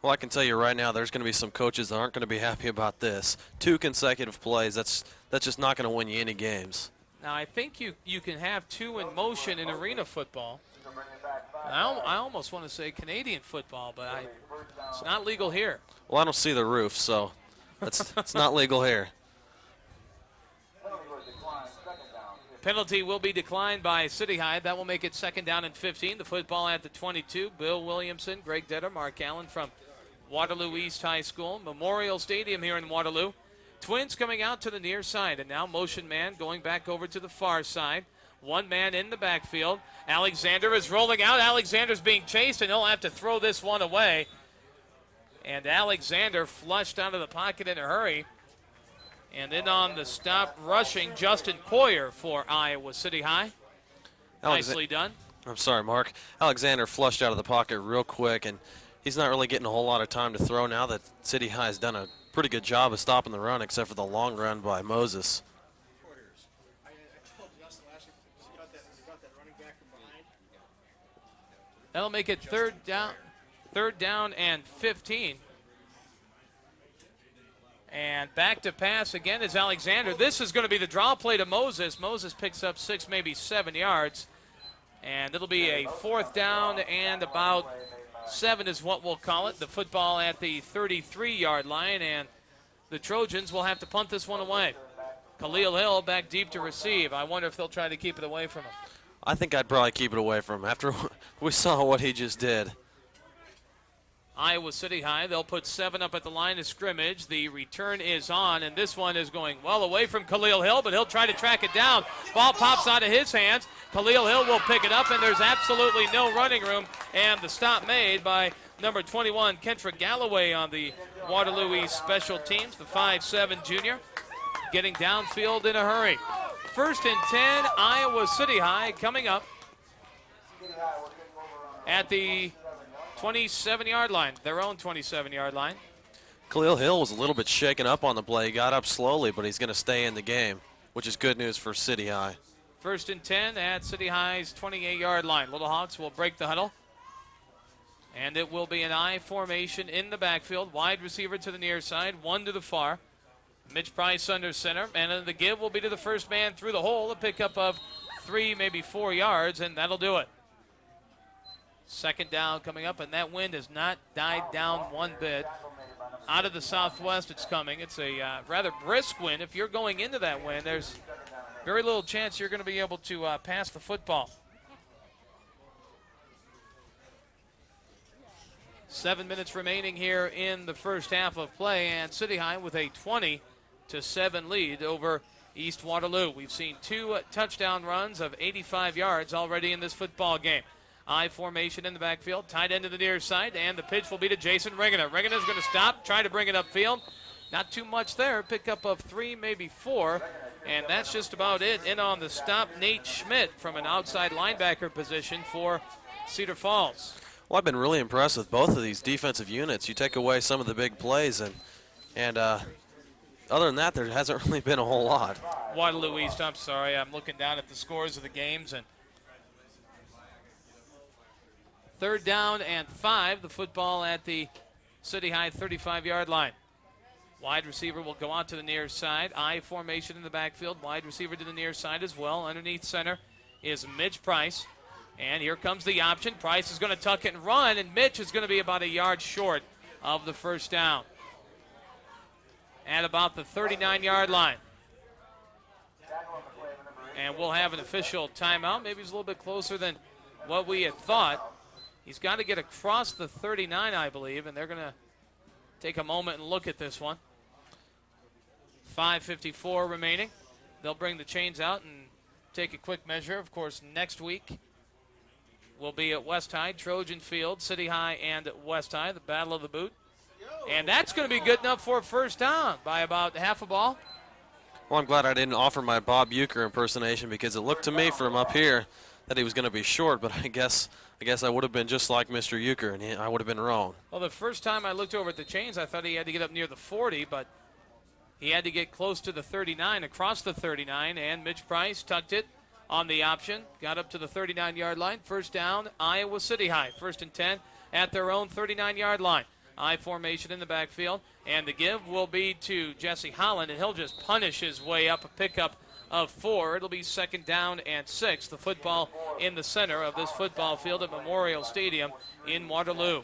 Speaker 2: Well, I can tell you right now, there's going to be some coaches that aren't going to be happy about this. 2 consecutive plays, that's just not going to win you any games.
Speaker 1: Now, I think you can have 2 in motion in arena football. I almost want to say Canadian football, but it's not legal here.
Speaker 2: Well, I don't see the roof, so It's not legal here.
Speaker 1: Penalty will be declined by City High. That will make it 2nd down and 15. The football at the 22. Bill Williamson, Greg Detter, Mark Allen from Waterloo East High School. Memorial Stadium here in Waterloo. Twins coming out to the near side, and now motion man going back over to the far side. One man in the backfield. Alexander is rolling out. Alexander's being chased, and he'll have to throw this one away. And Alexander flushed out of the pocket in a hurry. And in on the stop rushing, Justin Poyer for Iowa City High. Nicely done.
Speaker 2: I'm sorry, Mark. Alexander flushed out of the pocket real quick, and he's not really getting a whole lot of time to throw now that City High has done a pretty good job of stopping the run, except for the long run by Moses.
Speaker 1: That'll make it third down and 15. And back to pass again is Alexander. This is going to be the draw play to Moses. Moses picks up 6, maybe 7 yards. And it'll be a 4th down and about 7 is what we'll call it. The football at the 33-yard line, and the Trojans will have to punt this one away. Khalil Hill back deep to receive. I wonder if they'll try to keep it away from him.
Speaker 2: I think I'd probably keep it away from him after we saw what he just did.
Speaker 1: Iowa City High, they'll put 7 up at the line of scrimmage. The return is on, and this one is going well away from Khalil Hill, but he'll try to track it down. Ball pops out of his hands. Khalil Hill will pick it up, and there's absolutely no running room. And the stop made by number 21, Kendrick Galloway on the Waterloo East special teams, the 5'7" junior, getting downfield in a hurry. 1st and 10, Iowa City High coming up at the 27-yard line, their own 27-yard line.
Speaker 2: Khalil Hill was a little bit shaken up on the play. He got up slowly, but he's going to stay in the game, which is good news for City High.
Speaker 1: 1st and 10 at City High's 28-yard line. Little Hawks will break the huddle. And it will be an I formation in the backfield. Wide receiver to the near side, 1 to the far. Mitch Price under center. And the give will be to the first man through the hole. A pickup of 3, maybe 4 yards, and that'll do it. 2nd down coming up, and that wind has not died down one bit. Out of the southwest it's coming. It's a rather brisk wind. If you're going into that wind, there's very little chance you're going to be able to pass the football. 7 minutes remaining here in the first half of play, and City High with a 20-7 lead over East Waterloo. We've seen 2 touchdown runs of 85 yards already in this football game. I formation in the backfield, tight end to the near side, and the pitch will be to Jason Ringena. Ringena's going to stop, try to bring it upfield. Not too much there. Pickup of 3, maybe 4, and that's just about it. In on the stop, Nate Schmidt from an outside linebacker position for Cedar Falls.
Speaker 2: Well, I've been really impressed with both of these defensive units. You take away some of the big plays, and other than that, there hasn't really been a whole lot.
Speaker 1: Waterloo East, I'm sorry. I'm looking down at the scores of the games, and 3rd down and 5, the football at the City High 35-yard line. Wide receiver will go out to the near side. I formation in the backfield. Wide receiver to the near side as well. Underneath center is Mitch Price. And here comes the option. Price is going to tuck it and run, and Mitch is going to be about a yard short of the 1st down. At about the 39-yard line. And we'll have an official timeout. Maybe he's a little bit closer than what we had thought. He's got to get across the 39, I believe, and they're going to take a moment and look at this one. 5:54 remaining. They'll bring the chains out and take a quick measure. Of course, next week will be at West High, Trojan Field, City High, and West High, the Battle of the Boot. And that's going to be good enough for a 1st down by about half a ball.
Speaker 2: Well, I'm glad I didn't offer my Bob Uecker impersonation, because it looked to me from up here that he was going to be short, but I guess I would have been just like Mr. Uecker, and I would have been wrong.
Speaker 1: Well, the first time I looked over at the chains, I thought he had to get up near the 40, but he had to get close to the 39, across the 39, and Mitch Price tucked it on the option, got up to the 39-yard line. 1st down, Iowa City High. 1st and 10 at their own 39-yard line. I formation in the backfield, and the give will be to Jesse Holland, and he'll just punish his way up, a pickup of 4. It'll be 2nd down and 6. The football in the center of this football field at Memorial Stadium in Waterloo.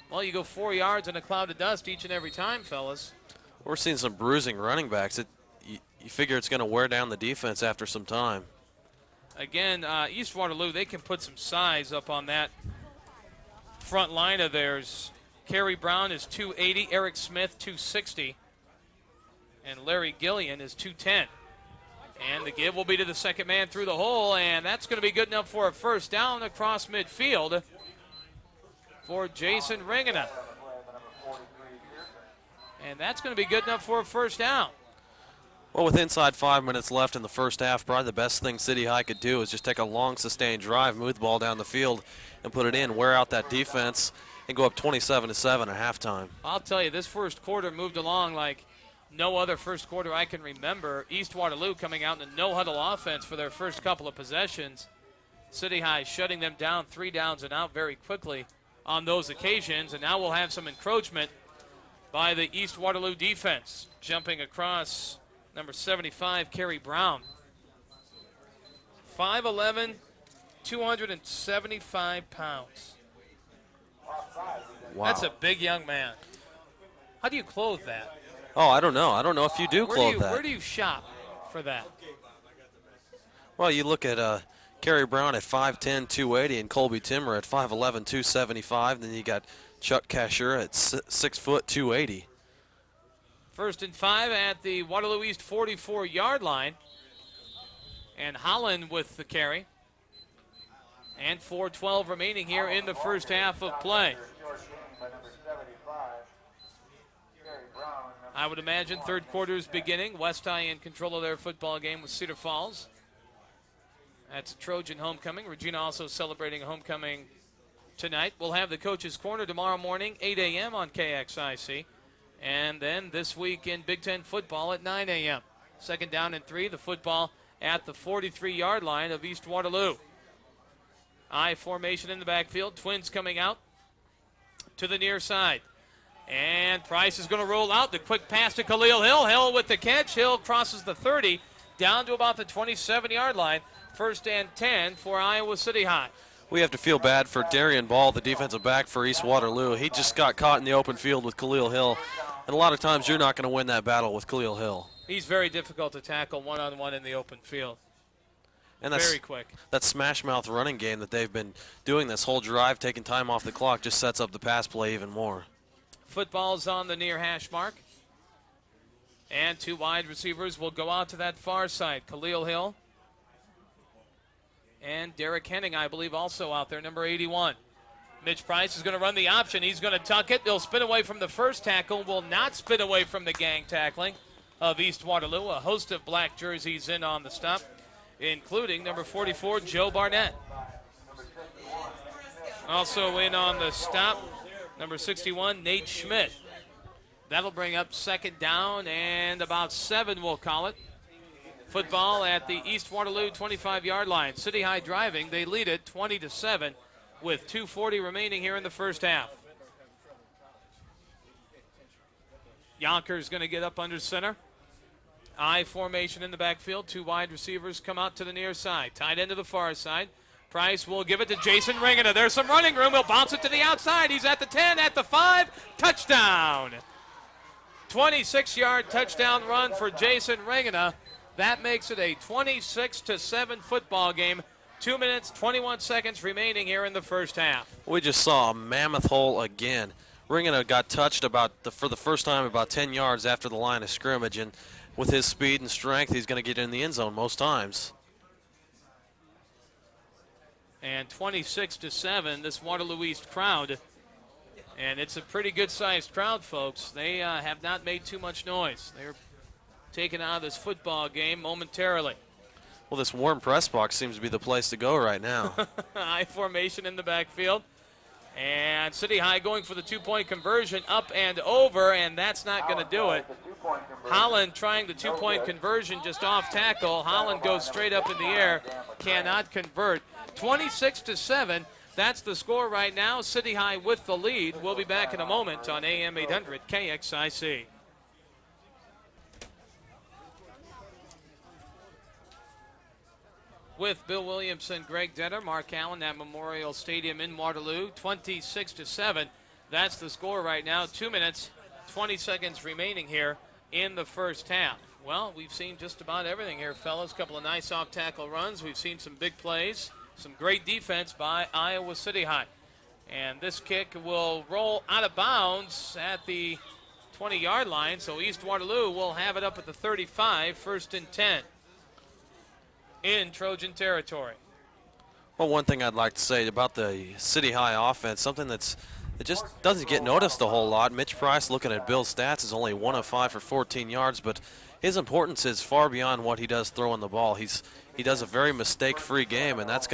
Speaker 1: Well, you go 4 yards in a cloud of dust each and every time, fellas.
Speaker 2: We're seeing some bruising running backs. You figure it's going to wear down the defense after some time.
Speaker 1: Again, East Waterloo, they can put some size up on that front line of theirs. Kerry Brown is 280, Eric Smith 260, and Larry Gillian is 210. And the give will be to the second man through the hole, and that's going to be good enough for a first down across midfield for Jason Ringana. And that's going to be good enough for a first down.
Speaker 2: Well, with inside 5 minutes left in the first half, probably the best thing City High could do is just take a long, sustained drive, move the ball down the field, and put it in, wear out that defense, and go up 27-7 at halftime.
Speaker 1: I'll tell you, this first quarter moved along like no other first quarter I can remember. East Waterloo coming out in a no-huddle offense for their first couple of possessions. City High shutting them down 3 downs and out very quickly on those occasions, and now we'll have some encroachment by the East Waterloo defense. Jumping across number 75, Kerry Brown. 5'11", 275 pounds.
Speaker 2: Wow.
Speaker 1: That's a big young man. How do you clothe that?
Speaker 2: Oh, I don't know. I don't know if you do clothe that.
Speaker 1: Where do you shop for that?
Speaker 2: Well, you look at Kerry Brown at 5'10", 280, and Colby Timmer at 5'11", 275. Then you got Chuck Casher at 6 foot, 280.
Speaker 1: 1st and 5 at the Waterloo East 44-yard line. And Holland with the carry. And 4:12 remaining here in the first half of play. I would imagine third quarter is beginning. West High in control of their football game with Cedar Falls. That's a Trojan homecoming. Regina also celebrating a homecoming tonight. We'll have the Coach's Corner tomorrow morning, 8 a.m. on KXIC. And then this week in Big Ten football at 9 a.m. 2nd down and 3, the football at the 43-yard line of East Waterloo. I formation in the backfield. Twins coming out to the near side. And Price is going to roll out. The quick pass to Khalil Hill. Hill with the catch. Hill crosses the 30 down to about the 27-yard line. 1st and 10 for Iowa City High.
Speaker 2: We have to feel bad for Darian Ball, the defensive back for East Waterloo. He just got caught in the open field with Khalil Hill. And a lot of times you're not going to win that battle with Khalil Hill.
Speaker 1: He's very difficult to tackle one-on-one in the open field.
Speaker 2: And that's,
Speaker 1: very quick.
Speaker 2: That smash mouth running game that they've been doing this whole drive, taking time off the clock, just sets up the pass play even more.
Speaker 1: Football's on the near hash mark. And 2 wide receivers will go out to that far side. Khalil Hill and Derek Henning, I believe, also out there, number 81. Mitch Price is going to run the option. He's going to tuck it. They'll spin away from the first tackle. Will not spin away from the gang tackling of East Waterloo. A host of black jerseys in on the stop, including number 44, Joe Barnett. Also in on the stop, number 61, Nate Schmidt. That'll bring up 2nd down and about 7, we'll call it. Football at the East Waterloo 25-yard line. City High driving. They lead it 20-7 with 2:40 remaining here in the first half. Yonkers going to get up under center. I formation in the backfield. 2 wide receivers come out to the near side. Tight end to the far side. Price will give it to Jason Ringana. There's some running room. He'll bounce it to the outside. He's at the 10, at the 5. Touchdown. 26-yard touchdown run for Jason Ringana. That makes it a 26-7 football game. 2 minutes, 21 seconds remaining here in the first half.
Speaker 2: We just saw a mammoth hole again. Ringana got touched for the first time about 10 yards after the line of scrimmage, and with his speed and strength, he's going to get in the end zone most times.
Speaker 1: And 26-7, this Waterloo East crowd. And it's a pretty good-sized crowd, folks. They have not made too much noise. They're taken out of this football game momentarily.
Speaker 2: Well, this warm press box seems to be the place to go right now.
Speaker 1: I formation in the backfield. And City High going for the 2-point conversion, up and over, and that's not going to do it. Holland trying the 2-point conversion just off tackle. Holland goes straight up in the air, cannot convert. 26-7, that's the score right now. City High with the lead. We'll be back in a moment on AM 800 KXIC. With Bill Williamson, Greg Denner, Mark Allen at Memorial Stadium in Waterloo, 26-7. That's the score right now. 2 minutes, 20 seconds remaining here in the first half. Well, we've seen just about everything here, fellas. A couple of nice off-tackle runs. We've seen some big plays, some great defense by Iowa City High. And this kick will roll out of bounds at the 20-yard line, so East Waterloo will have it up at the 35, 1st and 10 in Trojan territory.
Speaker 2: Well, one thing I'd like to say about the City High offense, something that just doesn't get noticed a whole lot. Mitch Price, looking at Bill's stats, is only 1 of 5 for 14 yards, but his importance is far beyond what he does throwing the ball. He does a very mistake-free game, and that's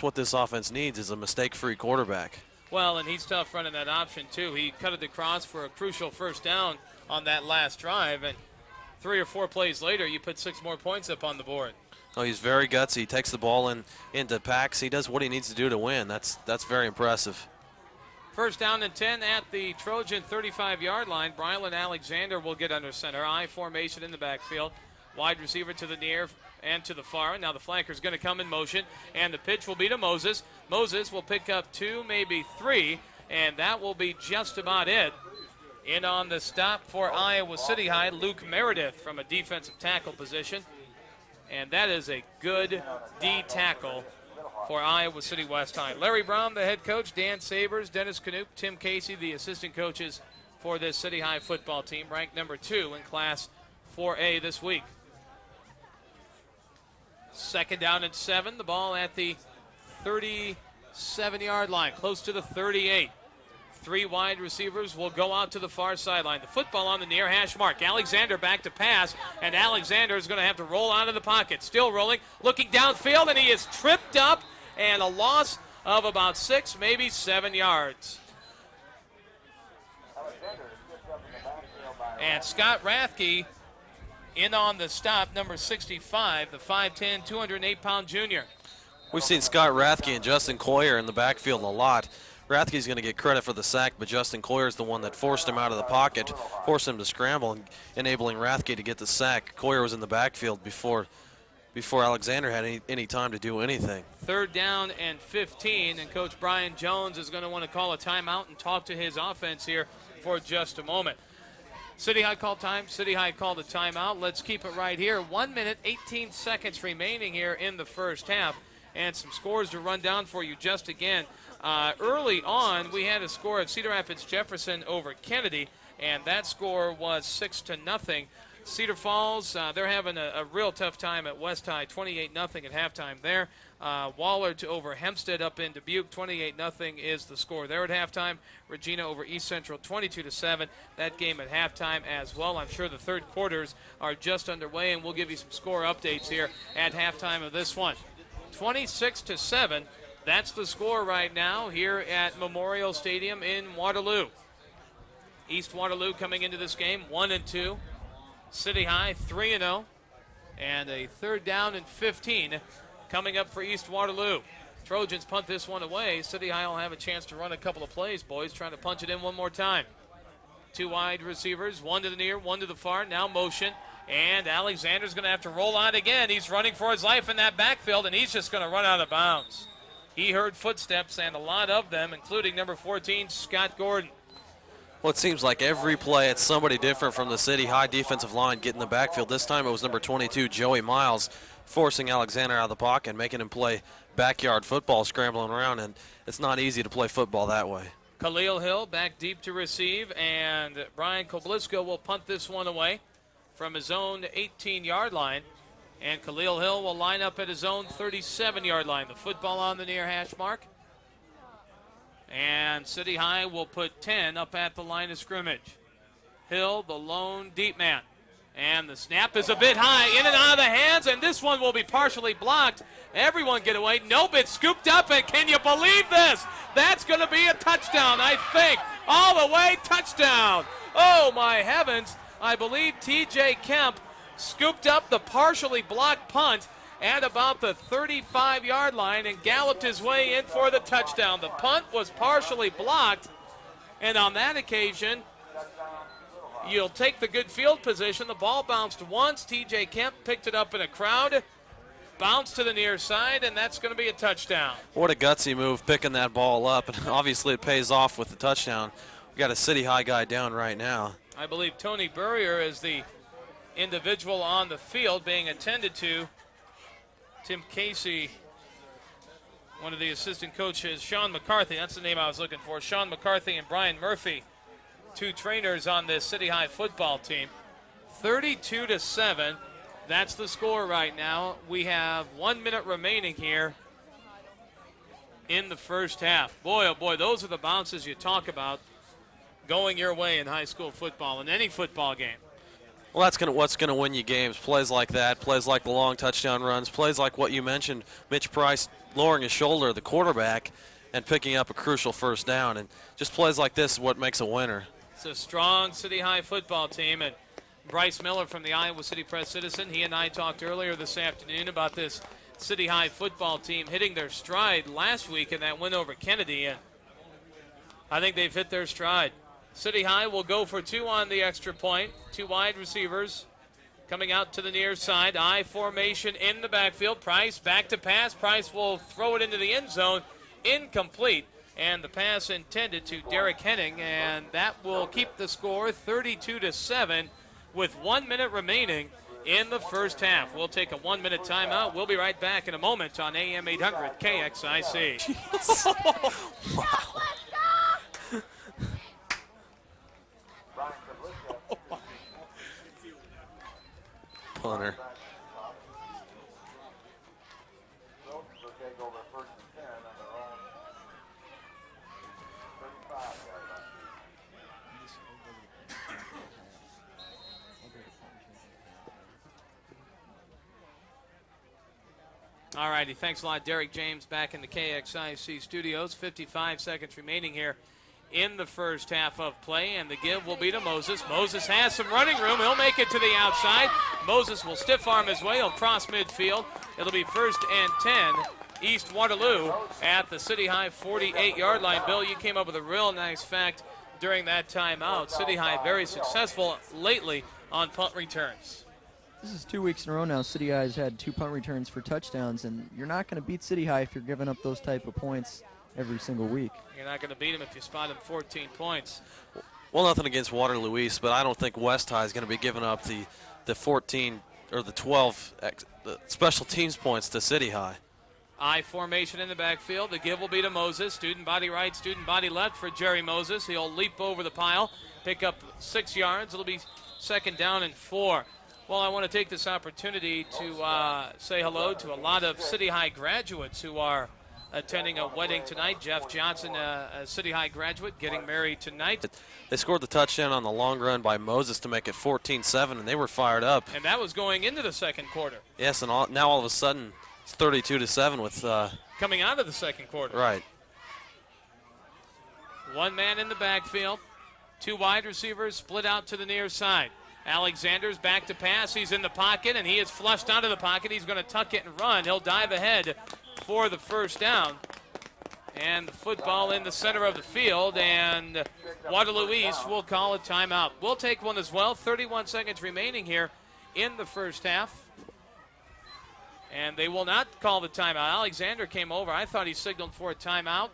Speaker 2: what this offense needs, is a mistake-free quarterback.
Speaker 1: Well, and he's tough running that option, too. He cut it across for a crucial first down on that last drive, and 3 or 4 plays later, you put 6 more points up on the board.
Speaker 2: Oh, he's very gutsy. He takes the ball into packs. He does what he needs to do to win. That's very impressive.
Speaker 1: First down and 10 at the Trojan 35-yard line. Brylan Alexander will get under center. I formation in the backfield. Wide receiver to the near and to the far. Now the flanker's going to come in motion, and the pitch will be to Moses. Moses will pick up 2, maybe 3, and that will be just about it. In on the stop for Iowa City High, Luke Meredith from a defensive tackle position. And that is a good D tackle for Iowa City West High. Larry Brown, the head coach, Dan Sabers, Dennis Knoop, Tim Casey, the assistant coaches for this City High football team, ranked number 2 in Class 4A this week. Second down and 7, the ball at the 37-yard line, close to the 38. 3 wide receivers will go out to the far sideline. The football on the near hash mark. Alexander back to pass, and Alexander is going to have to roll out of the pocket. Still rolling, looking downfield, and he is tripped up, and a loss of about 6, maybe 7 yards. And Scott Rathke in on the stop, number 65, the 5'10", 208-pound junior.
Speaker 2: We've seen Scott Rathke and Justin Coyer in the backfield a lot. Rathke's going to get credit for the sack, but Justin Coyer is the one that forced him out of the pocket, forced him to scramble, and enabling Rathke to get the sack. Coyer was in the backfield before Alexander had any time to do anything.
Speaker 1: Third down and 15, and Coach Brian Jones is going to want to call a timeout and talk to his offense here for just a moment. City High called time. City High called a timeout. Let's keep it right here. 1 minute, 18 seconds remaining here in the first half, and some scores to run down for you just again. Early on, we had a score of Cedar Rapids Jefferson over Kennedy, and that score was 6-0. Cedar Falls, they're having a real tough time at West High, 28-0 at halftime there. Waller over Hempstead up in Dubuque, 28-0 is the score there at halftime. Regina over East Central, 22-7. That game at halftime as well. I'm sure the third quarters are just underway, and we'll give you some score updates here at halftime of this one. 26-7. That's the score right now here at Memorial Stadium in Waterloo. East Waterloo coming into this game 1-2. City High 3-0. And a third down and 15 coming up for East Waterloo. Trojans punt this one away. City High will have a chance to run a couple of plays, boys, trying to punch it in one more time. 2 wide receivers, 1 to the near, 1 to the far. Now motion. And Alexander's going to have to roll on again. He's running for his life in that backfield, and he's just going to run out of bounds. He heard footsteps, and a lot of them, including number 14, Scott Gordon.
Speaker 2: Well, it seems like every play it's somebody different from the City High defensive line getting the backfield. This time it was number 22, Joey Miles, forcing Alexander out of the pocket, making him play backyard football, scrambling around, and it's not easy to play football that way.
Speaker 1: Khalil Hill back deep to receive, and Brian Koblisko will punt this one away from his own 18-yard line. And Khalil Hill will line up at his own 37-yard line. The football on the near hash mark. And City High will put 10 up at the line of scrimmage. Hill, the lone deep man. And the snap is a bit high, in and out of the hands, and this one will be partially blocked. Everyone get away. Nope, it's scooped up, and can you believe this? That's going to be a touchdown, I think. All the way, touchdown. Oh, my heavens. I believe T.J. Kemp scooped up the partially blocked punt at about the 35-yard line and galloped his way in for the touchdown. The punt was partially blocked, and on that occasion, you'll take the good field position. The ball bounced once. T.J. Kemp picked it up in a crowd, bounce to the near side, and that's going to be a touchdown.
Speaker 2: What a gutsy move picking that ball up, and obviously it pays off with the touchdown. We got a City High guy down right now.
Speaker 1: I believe Tony Burrier is the individual on the field being attended to. Tim Casey, one of the assistant coaches, Sean McCarthy, that's the name I was looking for. Sean McCarthy and Brian Murphy, two trainers on this City High football team. 32-7. That's the score right now. We have 1 minute remaining here in the first half. Boy, oh boy, those are the bounces you talk about going your way in high school football, in any football game.
Speaker 2: Well, that's what's going to win you games. Plays like that, plays like the long touchdown runs, plays like what you mentioned, Mitch Price lowering his shoulder, the quarterback, and picking up a crucial first down. And just plays like this is what makes a winner.
Speaker 1: It's a strong City High football team, and Bryce Miller from the Iowa City Press-Citizen, he and I talked earlier this afternoon about this City High football team hitting their stride last week in that win over Kennedy, and I think they've hit their stride. City High will go for two on the extra point. Two wide receivers coming out to the near side. I formation in the backfield. Price back to pass. Price will throw it into the end zone. Incomplete. And the pass intended to Derek Henning, and that will keep the score 32-7 with 1 minute remaining in the first half. We'll take a 1 minute timeout. We'll be right back in a moment on AM 800 KXIC.
Speaker 2: Wow. Punter.
Speaker 1: All righty, thanks a lot, Derek James, back in the KXIC studios. 55 seconds remaining here in the first half of play, and the give will be to Moses. Moses has some running room. He'll make it to the outside. Moses will stiff arm his way. He'll cross midfield. It'll be 1st and 10, East Waterloo at the City High 48-yard line. Bill, you came up with a real nice fact during that timeout. City High very successful lately on punt returns.
Speaker 3: This is 2 weeks in a row now. City High's had 2 punt returns for touchdowns, and you're not going to beat City High if you're giving up those type of points every single week.
Speaker 1: You're not going to beat them if you spot them 14 points.
Speaker 2: Well, nothing against Waterloo East, but I don't think West High is going to be giving up the 14 or the 12 the special teams points to City High.
Speaker 1: I formation in the backfield. The give will be to Moses. Student body right, student body left for Jerry Moses. He'll leap over the pile, pick up 6 yards. It'll be 2nd down and 4. Well, I want to take this opportunity to say hello to a lot of City High graduates who are attending a wedding tonight. Jeff Johnson, a City High graduate, getting married tonight.
Speaker 2: They scored the touchdown on the long run by Moses to make it 14-7, and they were fired up.
Speaker 1: And that was going into the second quarter.
Speaker 2: Yes, and now all of a sudden it's 32-7 with
Speaker 1: coming out of the second quarter.
Speaker 2: Right.
Speaker 1: One man in the backfield. 2 wide receivers split out to the near side. Alexander's back to pass. He's in the pocket, and he is flushed out of the pocket. He's going to tuck it and run. He'll dive ahead for the first down. And the football in the center of the field, and Waterloo East will call a timeout. We'll take one as well. 31 seconds remaining here in the first half. And they will not call the timeout. Alexander came over. I thought he signaled for a timeout.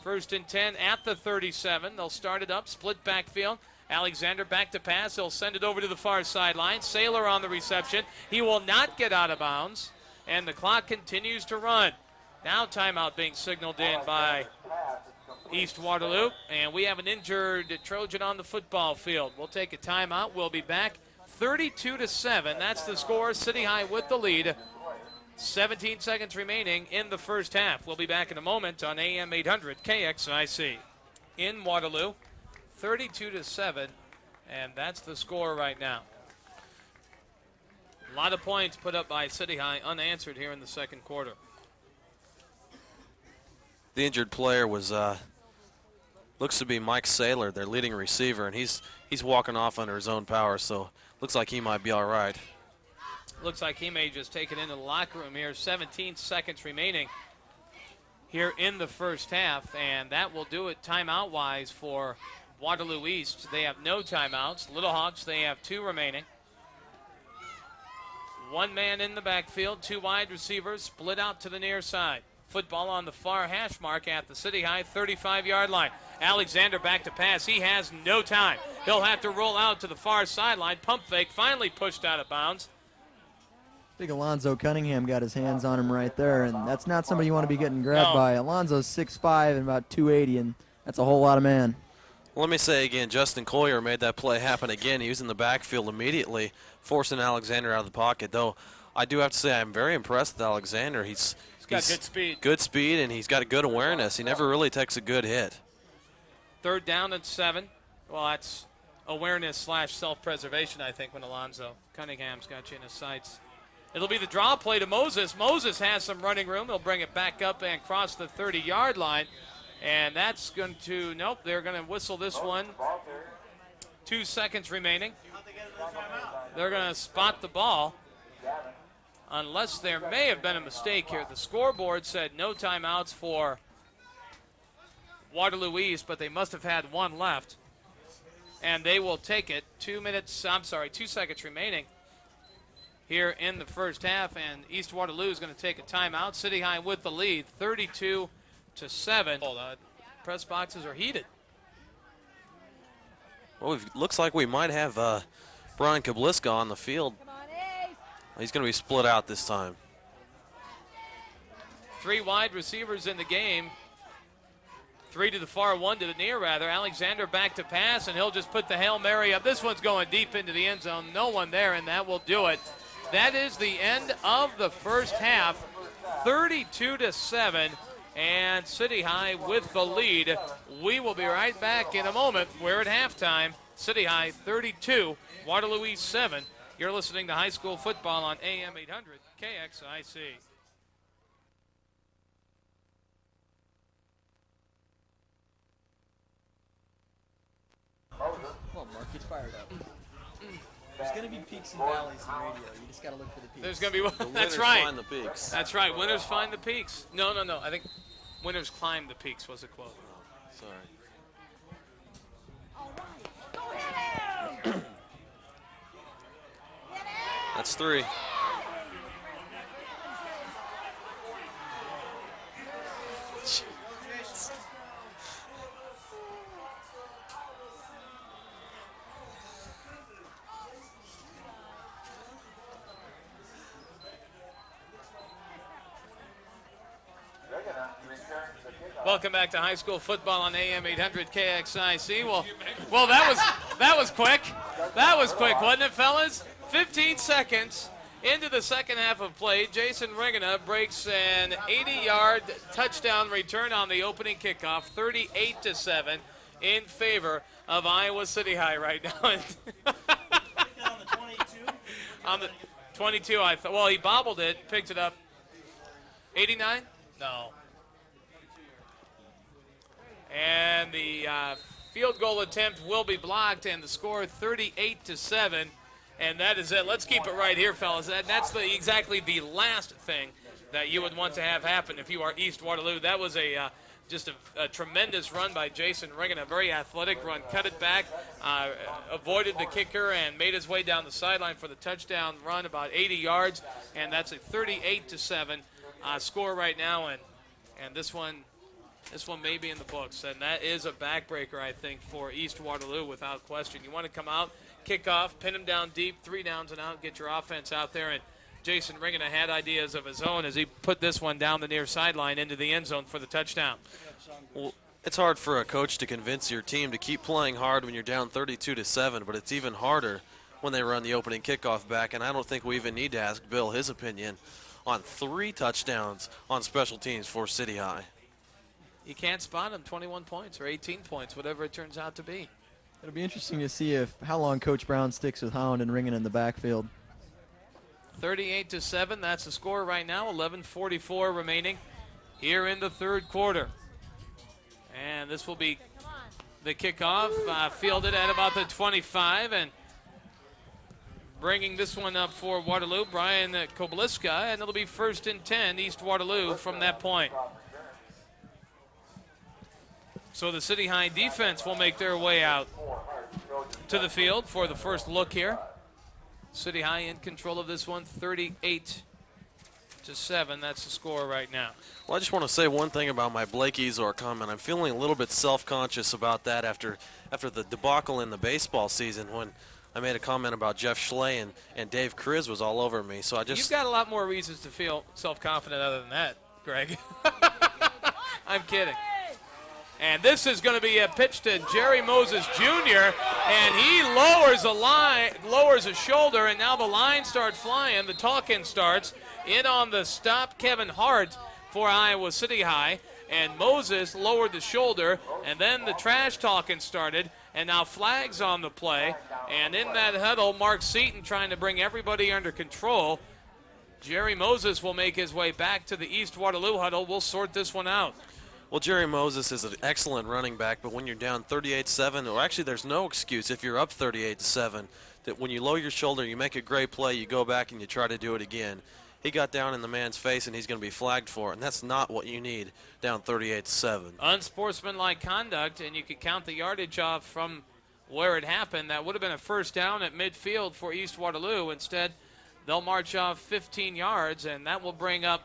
Speaker 1: 1st and 10 at the 37. They'll start it up, split backfield. Alexander back to pass. He'll send it over to the far sideline. Saylor on the reception. He will not get out of bounds, and the clock continues to run. Now timeout being signaled in by East Waterloo, and we have an injured Trojan on the football field. We'll take a timeout. We'll be back 32-7. That's the score. City High with the lead. 17 seconds remaining in the first half. We'll be back in a moment on AM 800 KXIC. In Waterloo, 32-7, and that's the score right now. A lot of points put up by City High unanswered here in the second quarter.
Speaker 2: The injured player was looks to be Mike Saylor, their leading receiver, and he's walking off under his own power, so looks like he might be all right.
Speaker 1: Looks like he may just take it into the locker room here. 17 seconds remaining here in the first half, and that will do it timeout-wise for Waterloo East. They have no timeouts. Little Hawks, they have 2 remaining. One man in the backfield, 2 wide receivers split out to the near side. Football on the far hash mark at the City High 35-yard line. Alexander back to pass. He has no time. He'll have to roll out to the far sideline. Pump fake, finally pushed out of bounds.
Speaker 3: Big Alonzo Cunningham got his hands on him right there, and that's not somebody you want to be getting grabbed by. Alonzo's 6'5" and about 280, and that's a whole lot of man.
Speaker 2: Let me say again, Justin Collier made that play happen again. He was in the backfield immediately, forcing Alexander out of the pocket. Though I do have to say I'm very impressed with Alexander. He's
Speaker 1: got good speed.
Speaker 2: Good speed, and he's got a good awareness. He never really takes a good hit.
Speaker 1: 3rd down and 7. Well, that's awareness / self-preservation, I think, when Alonzo Cunningham's got you in his sights. It'll be the draw play to Moses. Moses has some running room. He'll bring it back up and cross the 30-yard line. And that's going to, nope, they're going to whistle this one. 2 seconds remaining. They're going to spot the ball. Unless there may have been a mistake here. The scoreboard said no timeouts for Waterloo East, but they must have had 1 left. And they will take it. 2 seconds remaining here in the first half. And East Waterloo is going to take a timeout. City High with the lead, 32-7. Hold on. Press boxes are heated.
Speaker 2: Well, looks like we might have Brian Kabliska on the field. He's going to be split out this time.
Speaker 1: 3 wide receivers in the game. 3 to the far, 1 to the near, rather. Alexander back to pass, and he'll just put the Hail Mary up. This one's going deep into the end zone. No one there, and that will do it. That is the end of the first half, 32-7, and City High with the lead. We will be right back in a moment. We're at halftime. City High 32, Waterloo East 7. You're listening to high school football on AM 800 KXIC.
Speaker 3: Come on, Mark, get fired up. There's going to be peaks and valleys in radio. You just got to look for the peaks.
Speaker 1: There's going to be, that's right. Find the peaks. That's right. Winners find the peaks. No. I think winners climb the peaks was a quote.
Speaker 2: Sorry. That's 3.
Speaker 1: Welcome back to high school football on AM 800 KXIC. Well, that was quick. That was quick, wasn't it, fellas? 15 seconds into the second half of play. Jason Ringana breaks an 80-yard touchdown return on the opening kickoff, 38-7, in favor of Iowa City High right now.
Speaker 4: On the 22?
Speaker 1: On the 22, I thought. Well, he bobbled it, picked it up. 89? No. And the field goal attempt will be blocked, and the score 38-7, and that is it. Let's keep it right here, fellas. That's exactly the last thing that you would want to have happen if you are East Waterloo. That was just a tremendous run by Jason Ringana, a very athletic run. Cut it back, avoided the kicker, and made his way down the sideline for the touchdown run, about 80 yards, and that's a 38-7 score right now, and this one may be in the books, and that is a backbreaker, I think, for East Waterloo without question. You want to come out, kick off, pin them down deep, 3 downs and out, get your offense out there, and Jason Ringana had ideas of his own as he put this one down the near sideline into the end zone for the touchdown.
Speaker 2: Well, it's hard for a coach to convince your team to keep playing hard when you're down 32-7, but it's even harder when they run the opening kickoff back, and I don't think we even need to ask Bill his opinion on 3 touchdowns on special teams for City High.
Speaker 1: You can't spot him, 21 points or 18 points, whatever it turns out to be.
Speaker 3: It'll be interesting to see how long Coach Brown sticks with Holland and Ringana in the backfield.
Speaker 1: 38-7, that's the score right now. 11:44 remaining here in the third quarter. And this will be the kickoff, fielded at about the 25, and bringing this one up for Waterloo, Brian Kobliska, and it'll be 1st and 10, East Waterloo from that point. So the City High defense will make their way out to the field for the first look here. City High in control of this one, 38-7. That's the score right now.
Speaker 2: Well, I just want to say one thing about my Blake Ezor comment. I'm feeling a little bit self-conscious about that after the debacle in the baseball season when I made a comment about Jeff Schley and Dave Kriz was all over me. So
Speaker 1: You've got a lot more reasons to feel self-confident other than that, Greg. I'm kidding. And this is going to be a pitch to Jerry Moses Jr., and he lowers a shoulder, and now the line starts flying. The talking starts in on the stop, Kevin Hart for Iowa City High, and Moses lowered the shoulder, and then the trash talking started, and now flags on the play. And in that huddle, Mark Seaton trying to bring everybody under control. Jerry Moses will make his way back to the East Waterloo huddle. We'll sort this one out.
Speaker 2: Well, Jerry Moses is an excellent running back, but when you're down 38-7, or actually there's no excuse if you're up 38-7, that when you lower your shoulder, you make a great play, you go back and you try to do it again. He got down in the man's face, and he's going to be flagged for it, and that's not what you need down 38-7.
Speaker 1: Unsportsmanlike conduct, and you could count the yardage off from where it happened. That would have been a first down at midfield for East Waterloo. Instead, they'll march off 15 yards, and that will bring up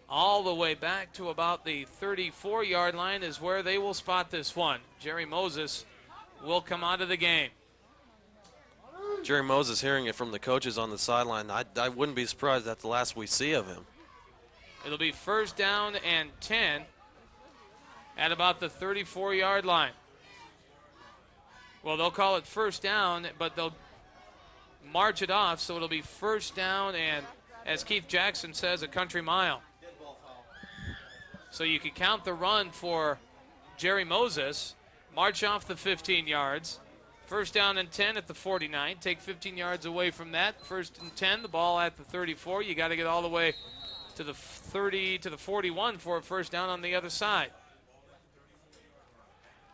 Speaker 1: all the way back to about the 34-yard line is where they will spot this one. Jerry Moses will come out of the game.
Speaker 2: Jerry Moses, hearing it from the coaches on the sideline, I wouldn't be surprised that's the last we see of him.
Speaker 1: It'll be first down and 10 at about the 34-yard line. Well, they'll call it first down, but they'll march it off, so it'll be first down and, as Keith Jackson says, a country mile. So you can count the run for Jerry Moses, march off the 15 yards, first down and 10 at the 49, take 15 yards away from that, first and 10, the ball at the 34. You got to get all the way to the 30 to the 41 for a first down on the other side.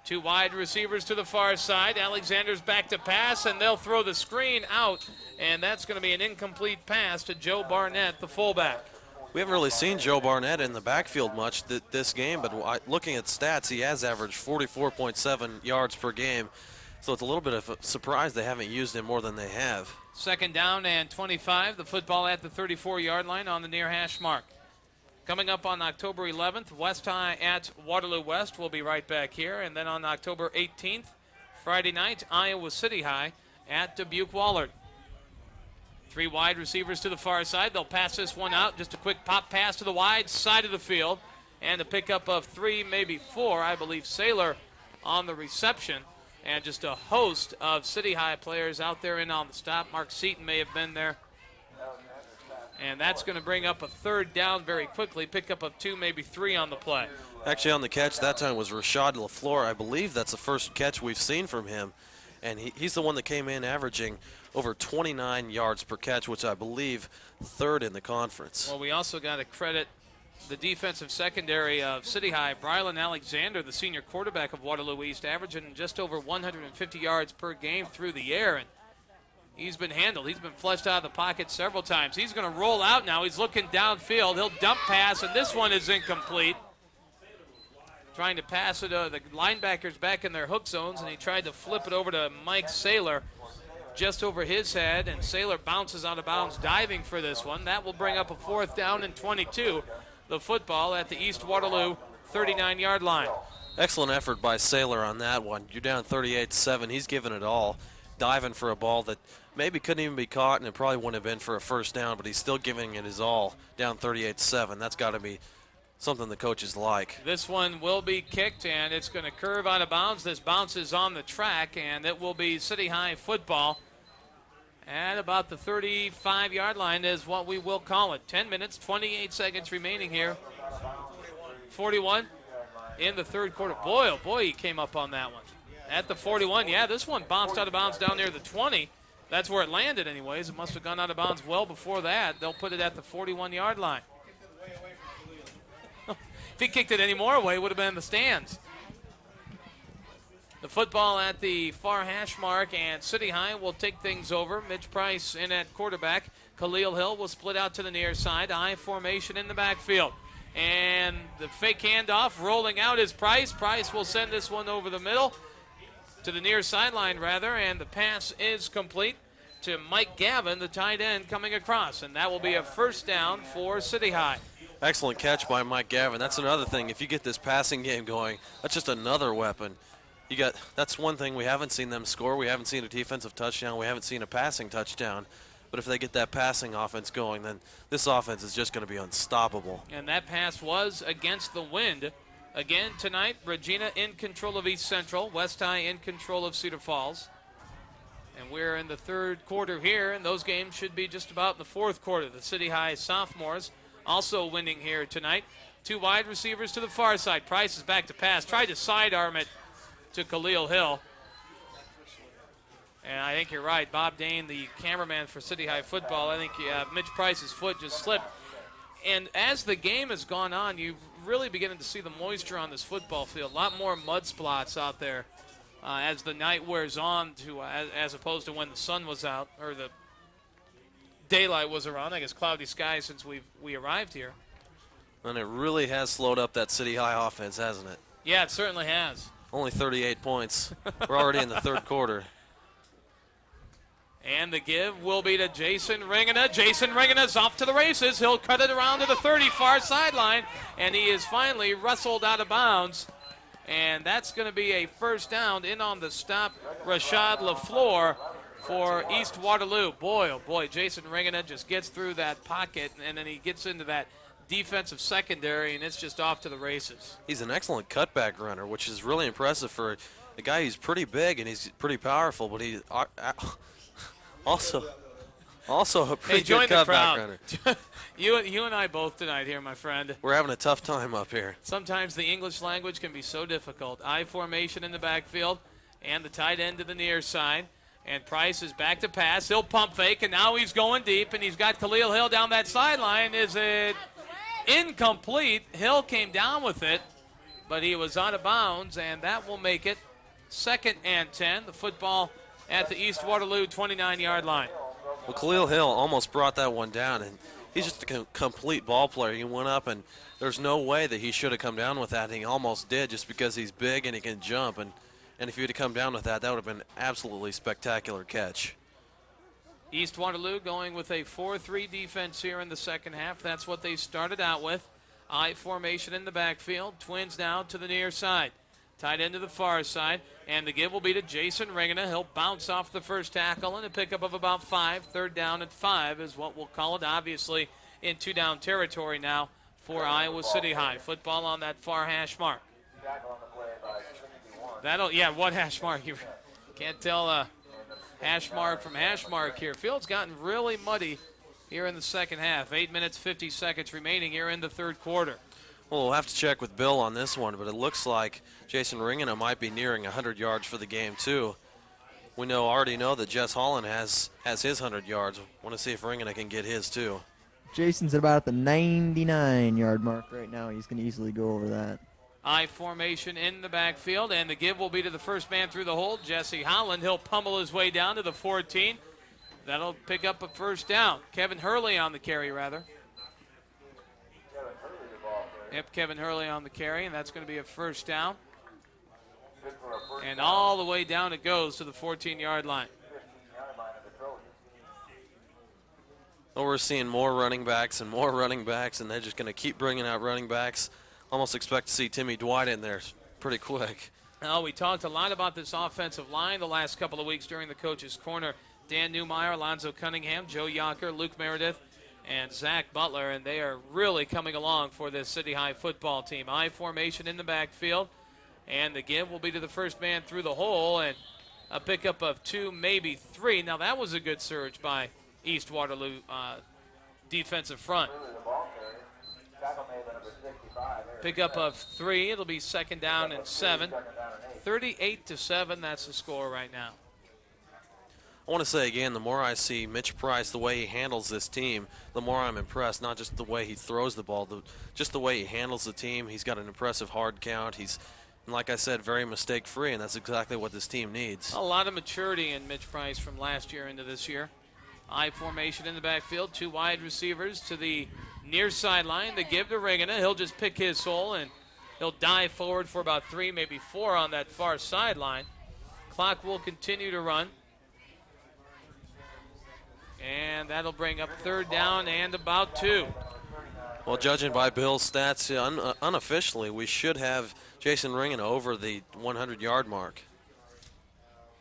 Speaker 1: Two wide receivers to the far side. Alexander's back to pass, and they'll throw the screen out, and that's going to be an incomplete pass to Joe Barnett, the fullback.
Speaker 2: We haven't really seen Joe Barnett in the backfield much this game, but looking at stats, he has averaged 44.7 yards per game. So it's a little bit of a surprise they haven't used him more than they have.
Speaker 1: Second down and 25, the football at the 34-yard line on the near hash mark. Coming up on October 11th, West High at Waterloo West. We'll be right back here. And then on October 18th, Friday night, Iowa City High at Dubuque-Wahlert. Three wide receivers to the far side. They'll pass this one out. Just a quick pop pass to the wide side of the field. And a pickup of 3, maybe 4. I believe Saylor on the reception. And just a host of City High players out there in on the stop. Mark Seaton may have been there. And that's going to bring up a third down very quickly. Pickup of 2, maybe 3 on the play.
Speaker 2: Actually, on the catch that time was Rashad LaFleur. I believe that's the first catch we've seen from him. And he's the one that came in averaging over 29 yards per catch, which I believe third in the conference.
Speaker 1: Well, we also got to credit the defensive secondary of City High. Brylan Alexander, the senior quarterback of Waterloo East, averaging just over 150 yards per game through the air. And he's been handled. He's been flushed out of the pocket several times. He's going to roll out now. He's looking downfield. He'll dump pass, and this one is incomplete. Trying to pass it, the linebackers back in their hook zones, and he tried to flip it over to Mike Saylor just over his head, and Saylor bounces out of bounds diving for this one. That will bring up a fourth down and 22. The football at the East Waterloo 39-yard line.
Speaker 2: Excellent effort by Saylor on that one. You're down 38-7. He's giving it all, diving for a ball that maybe couldn't even be caught, and it probably wouldn't have been for a first down, but he's still giving it his all, down 38-7. That's got to be something the coaches like.
Speaker 1: This one will be kicked, and it's going to curve out of bounds. This bounces on the track, and it will be City High football. At about the 35-yard line is what we will call it. 10 minutes, 28 seconds remaining here. 41 in the third quarter. Boy, oh boy, he came up on that one. At the 41, yeah, this one bounced out of bounds down near the 20. That's where it landed anyways. It must have gone out of bounds well before that. They'll put it at the 41-yard line. If he kicked it any more away, it would have been in the stands. The football at the far hash mark, and City High will take things over. Mitch Price in at quarterback. Khalil Hill will split out to the near side. I formation in the backfield. And the fake handoff, rolling out is Price. Price will send this one over the middle, to the near sideline rather, and the pass is complete. to Mike Gavin, the tight end, coming across. And that will be a first down for City High.
Speaker 2: Excellent catch by Mike Gavin. That's another thing. If you get this passing game going, that's just another weapon. That's one thing we haven't seen them score. We haven't seen a defensive touchdown. We haven't seen a passing touchdown. But if they get that passing offense going, then this offense is just going to be unstoppable.
Speaker 1: And that pass was against the wind. Again, tonight, Regina in control of East Central. West High in control of Cedar Falls. And we're in the third quarter here, and those games should be just about in the fourth quarter. The City High sophomores also winning here tonight. Two wide receivers to the far side. Price is back to pass. Tried to sidearm it to Khalil Hill. And I think you're right. Bob Dane, the cameraman for City High football, I think Mitch Price's foot just slipped. And as the game has gone on, you really beginning to see the moisture on this football field. A lot more mud splots out there as the night wears on, as opposed to when the sun was out or the daylight was around. I guess cloudy skies since we arrived here.
Speaker 2: And it really has slowed up that City High offense, hasn't it?
Speaker 1: Yeah, it certainly has.
Speaker 2: Only 38 points. We're already in the third quarter.
Speaker 1: And the give will be to Jason Ringana. Jason Ringana's off to the races. He'll cut it around to the 30 far sideline, and he is finally wrestled out of bounds. And that's going to be a first down. In on the stop, Rashad LaFleur for East Waterloo. Boy, oh boy, Jason Ringana just gets through that pocket, and then he gets into that defensive secondary, and it's just off to the races.
Speaker 2: He's an excellent cutback runner, which is really impressive for a guy who's pretty big and he's pretty powerful, but he's also a pretty good cutback runner.
Speaker 1: You and I both tonight here, my friend.
Speaker 2: We're having a tough time up here.
Speaker 1: Sometimes the English language can be so difficult. I formation in the backfield and the tight end to the near side. And Price is back to pass. He'll pump fake, and now he's going deep, and he's got Khalil Hill down that sideline. Is it incomplete? Hill came down with it, but he was out of bounds, and that will make it 2nd and 10. The football at the East Waterloo 29-yard line.
Speaker 2: Well, Khalil Hill almost brought that one down, and he's just a complete ball player. He went up, and there's no way that he should have come down with that, and he almost did just because he's big and he can jump. And if he would have come down with that, that would have been an absolutely spectacular catch.
Speaker 1: East Waterloo going with a 4-3 defense here in the second half. That's what they started out with. I formation in the backfield. Twins now to the near side. Tight end to the far side. And the give will be to Jason Ringana. He'll bounce off the first tackle and a pickup of about 5. Third down at 5 is what we'll call it. Obviously in 2-down territory now for Iowa City High. Football on that far hash mark. What hash mark? You can't tell hash mark from hash mark here. Field's gotten really muddy here in the second half. 8 minutes, 50 seconds remaining here in the third quarter.
Speaker 2: Well, we'll have to check with Bill on this one, but it looks like Jason Ringana might be nearing 100 yards for the game, too. We already know that Jess Holland has his 100 yards. Want to see if Ringana can get his, too.
Speaker 3: Jason's at about the 99-yard mark right now. He's going to easily go over that.
Speaker 1: I formation in the backfield, and the give will be to the first man through the hole, Jesse Holland. He'll pummel his way down to the 14. That'll pick up a first down. Kevin Hurley on the carry, rather. Yep, Kevin Hurley on the carry, and that's going to be a first down. And all the way down it goes to the 14-yard line.
Speaker 2: Well, we're seeing more running backs, and they're just going to keep bringing out running backs. Almost expect to see Timmy Dwight in there pretty quick.
Speaker 1: Now, we talked a lot about this offensive line the last couple of weeks during the Coach's Corner. Dan Newmeyer, Alonzo Cunningham, Joe Yocker, Luke Meredith, and Zach Butler, and they are really coming along for this City High football team. I formation in the backfield, and the give will be to the first man through the hole, and a pickup of 2, maybe 3. Now, that was a good surge by East Waterloo defensive front. Pickup of 3. It'll be 2nd down and 7. 38-7, that's the score right now.
Speaker 2: I want to say again, the more I see Mitch Price, the way he handles this team, the more I'm impressed. Not just the way he throws the ball, just the way he handles the team. He's got an impressive hard count. He's, like I said, very mistake-free, and that's exactly what this team needs.
Speaker 1: A lot of maturity in Mitch Price from last year into this year. I formation in the backfield. 2 wide receivers to the near sideline. The give to Ringana. He'll just pick his hole, and he'll dive forward for about 3, maybe 4 on that far sideline. Clock will continue to run. And that'll bring up 3rd down and about 2.
Speaker 2: Well, judging by Bill's stats, unofficially, we should have Jason Ringen over the 100-yard mark.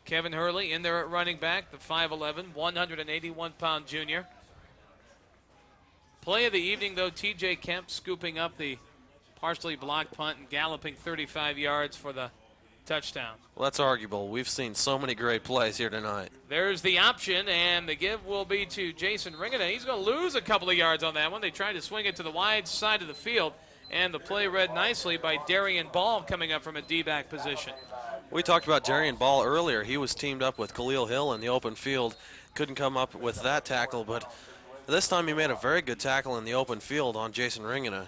Speaker 1: Kevin Hurley in there at running back, the 5'11", 181-pound junior. Play of the evening, though, T.J. Kemp scooping up the partially blocked punt and galloping 35 yards for the touchdown.
Speaker 2: Well, that's arguable. We've seen so many great plays here tonight.
Speaker 1: There's the option, and the give will be to Jason Ringana. He's going to lose a couple of yards on that one. They tried to swing it to the wide side of the field, and the play read nicely by Darian Ball coming up from a D-back position.
Speaker 2: We talked about Darian Ball earlier. He was teamed up with Khalil Hill in the open field. Couldn't come up with that tackle, but this time he made a very good tackle in the open field on Jason Ringana.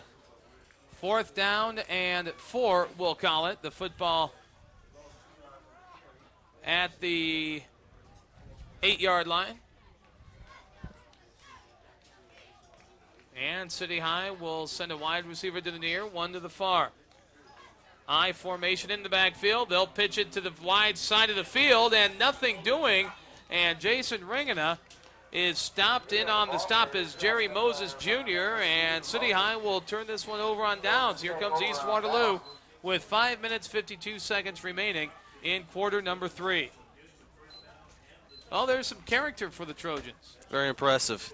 Speaker 1: 4th down and 4, we'll call it. The football at the 8-yard line. And City High will send a wide receiver to the near, one to the far. I formation in the backfield. They'll pitch it to the wide side of the field, and nothing doing. And Jason Ringana is stopped in on the stop as Jerry Moses Jr., and City High will turn this one over on downs. Here comes East Waterloo with 5 minutes, 52 seconds remaining in quarter number 3. Oh, there's some character for the Trojans.
Speaker 2: Very impressive.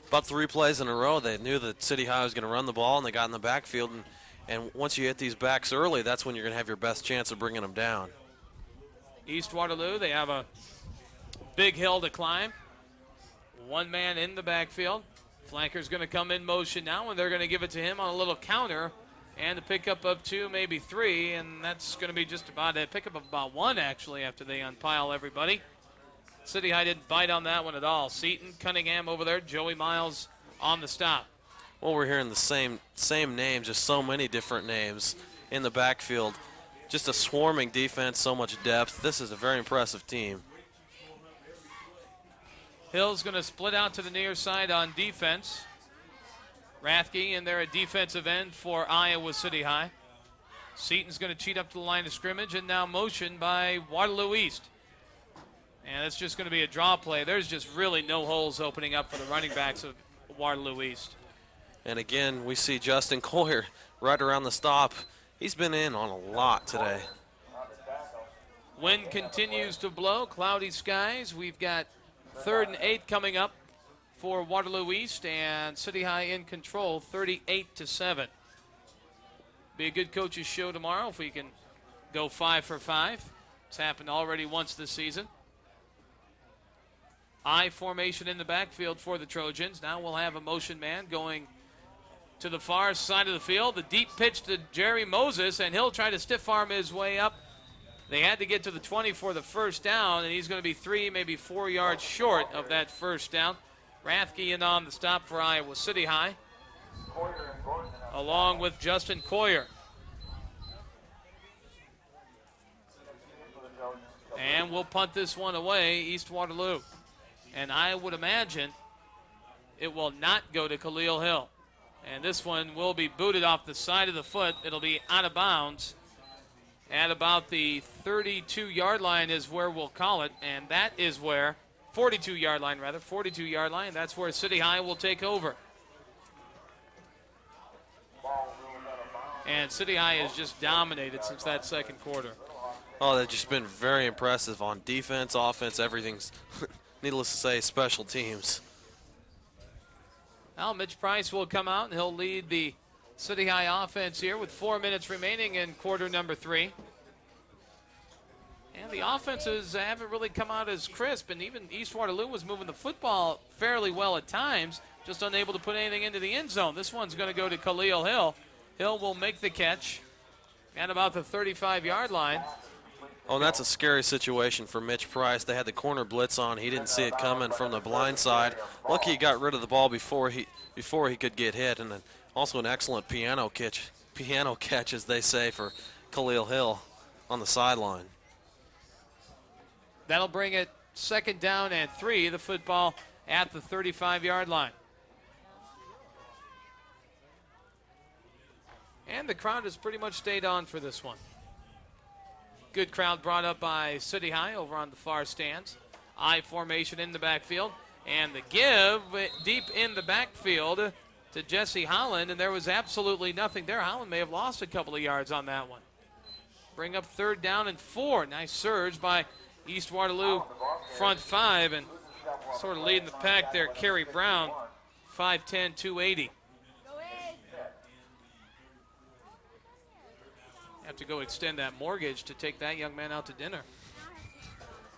Speaker 2: About 3 plays in a row, they knew that City High was going to run the ball, and they got in the backfield. And once you hit these backs early, that's when you're going to have your best chance of bringing them down.
Speaker 1: East Waterloo, they have a big hill to climb. 1 man in the backfield. Flanker's going to come in motion now, and they're going to give it to him on a little counter. And a pickup of 2, maybe 3, and that's going to be just about a pickup of about 1, actually, after they unpile everybody. City High didn't bite on that one at all. Seaton, Cunningham over there, Joey Miles on the stop.
Speaker 2: Well, we're hearing the same names, just so many different names in the backfield. Just a swarming defense, so much depth. This is a very impressive team.
Speaker 1: Hill's going to split out to the near side on defense. Rathke in there at defensive end for Iowa City High. Seaton's going to cheat up to the line of scrimmage, and now motion by Waterloo East. And it's just going to be a draw play. There's just really no holes opening up for the running backs of Waterloo East.
Speaker 2: And again, we see Justin Coyer right around the stop. He's been in on a lot today.
Speaker 1: Wind continues to blow, cloudy skies. We've got 3rd and 8 coming up for Waterloo East, and City High in control, 38-7. Be a good coach's show tomorrow if we can go 5 for 5. It's happened already once this season. I formation in the backfield for the Trojans. Now we'll have a motion man going to the far side of the field. The deep pitch to Jerry Moses, and he'll try to stiff arm his way up. They had to get to the 20 for the 1st down, and he's going to be 3, maybe 4 yards short of that 1st down. Rathke in on the stop for Iowa City High, along with Justin Coyer. And we'll punt this one away, East Waterloo. And I would imagine it will not go to Khalil Hill. And this one will be booted off the side of the foot. It'll be out of bounds at about the 32-yard line is where we'll call it. And that is where, 42-yard line rather, 42-yard line, that's where City High will take over. And City High has just dominated since that 2nd quarter.
Speaker 2: Oh, they've just been very impressive on defense, offense, everything's, needless to say, special teams.
Speaker 1: Now Mitch Price will come out, and he'll lead the City High offense here with 4 minutes remaining in quarter number 3. And the offenses haven't really come out as crisp, and even East Waterloo was moving the football fairly well at times, just unable to put anything into the end zone. This one's going to go to Khalil Hill. Hill will make the catch at about the 35-yard line.
Speaker 2: Oh, and that's a scary situation for Mitch Price. They had the corner blitz on. He didn't see it coming from the blind side. Lucky he got rid of the ball before he could get hit, and then also an excellent piano catch, as they say, for Khalil Hill on the sideline.
Speaker 1: That'll bring it 2nd down and 3, the football at the 35-yard line. And the crowd has pretty much stayed on for this one. Good crowd brought up by City High over on the far stands. I formation in the backfield. And the give deep in the backfield to Jesse Holland, and there was absolutely nothing there. Holland may have lost a couple of yards on that one. Bring up 3rd down and 4. Nice surge by East Waterloo front 5, and sort of leading the pack there, Kerry Brown, 5'10", 280. Have to go extend that mortgage to take that young man out to dinner.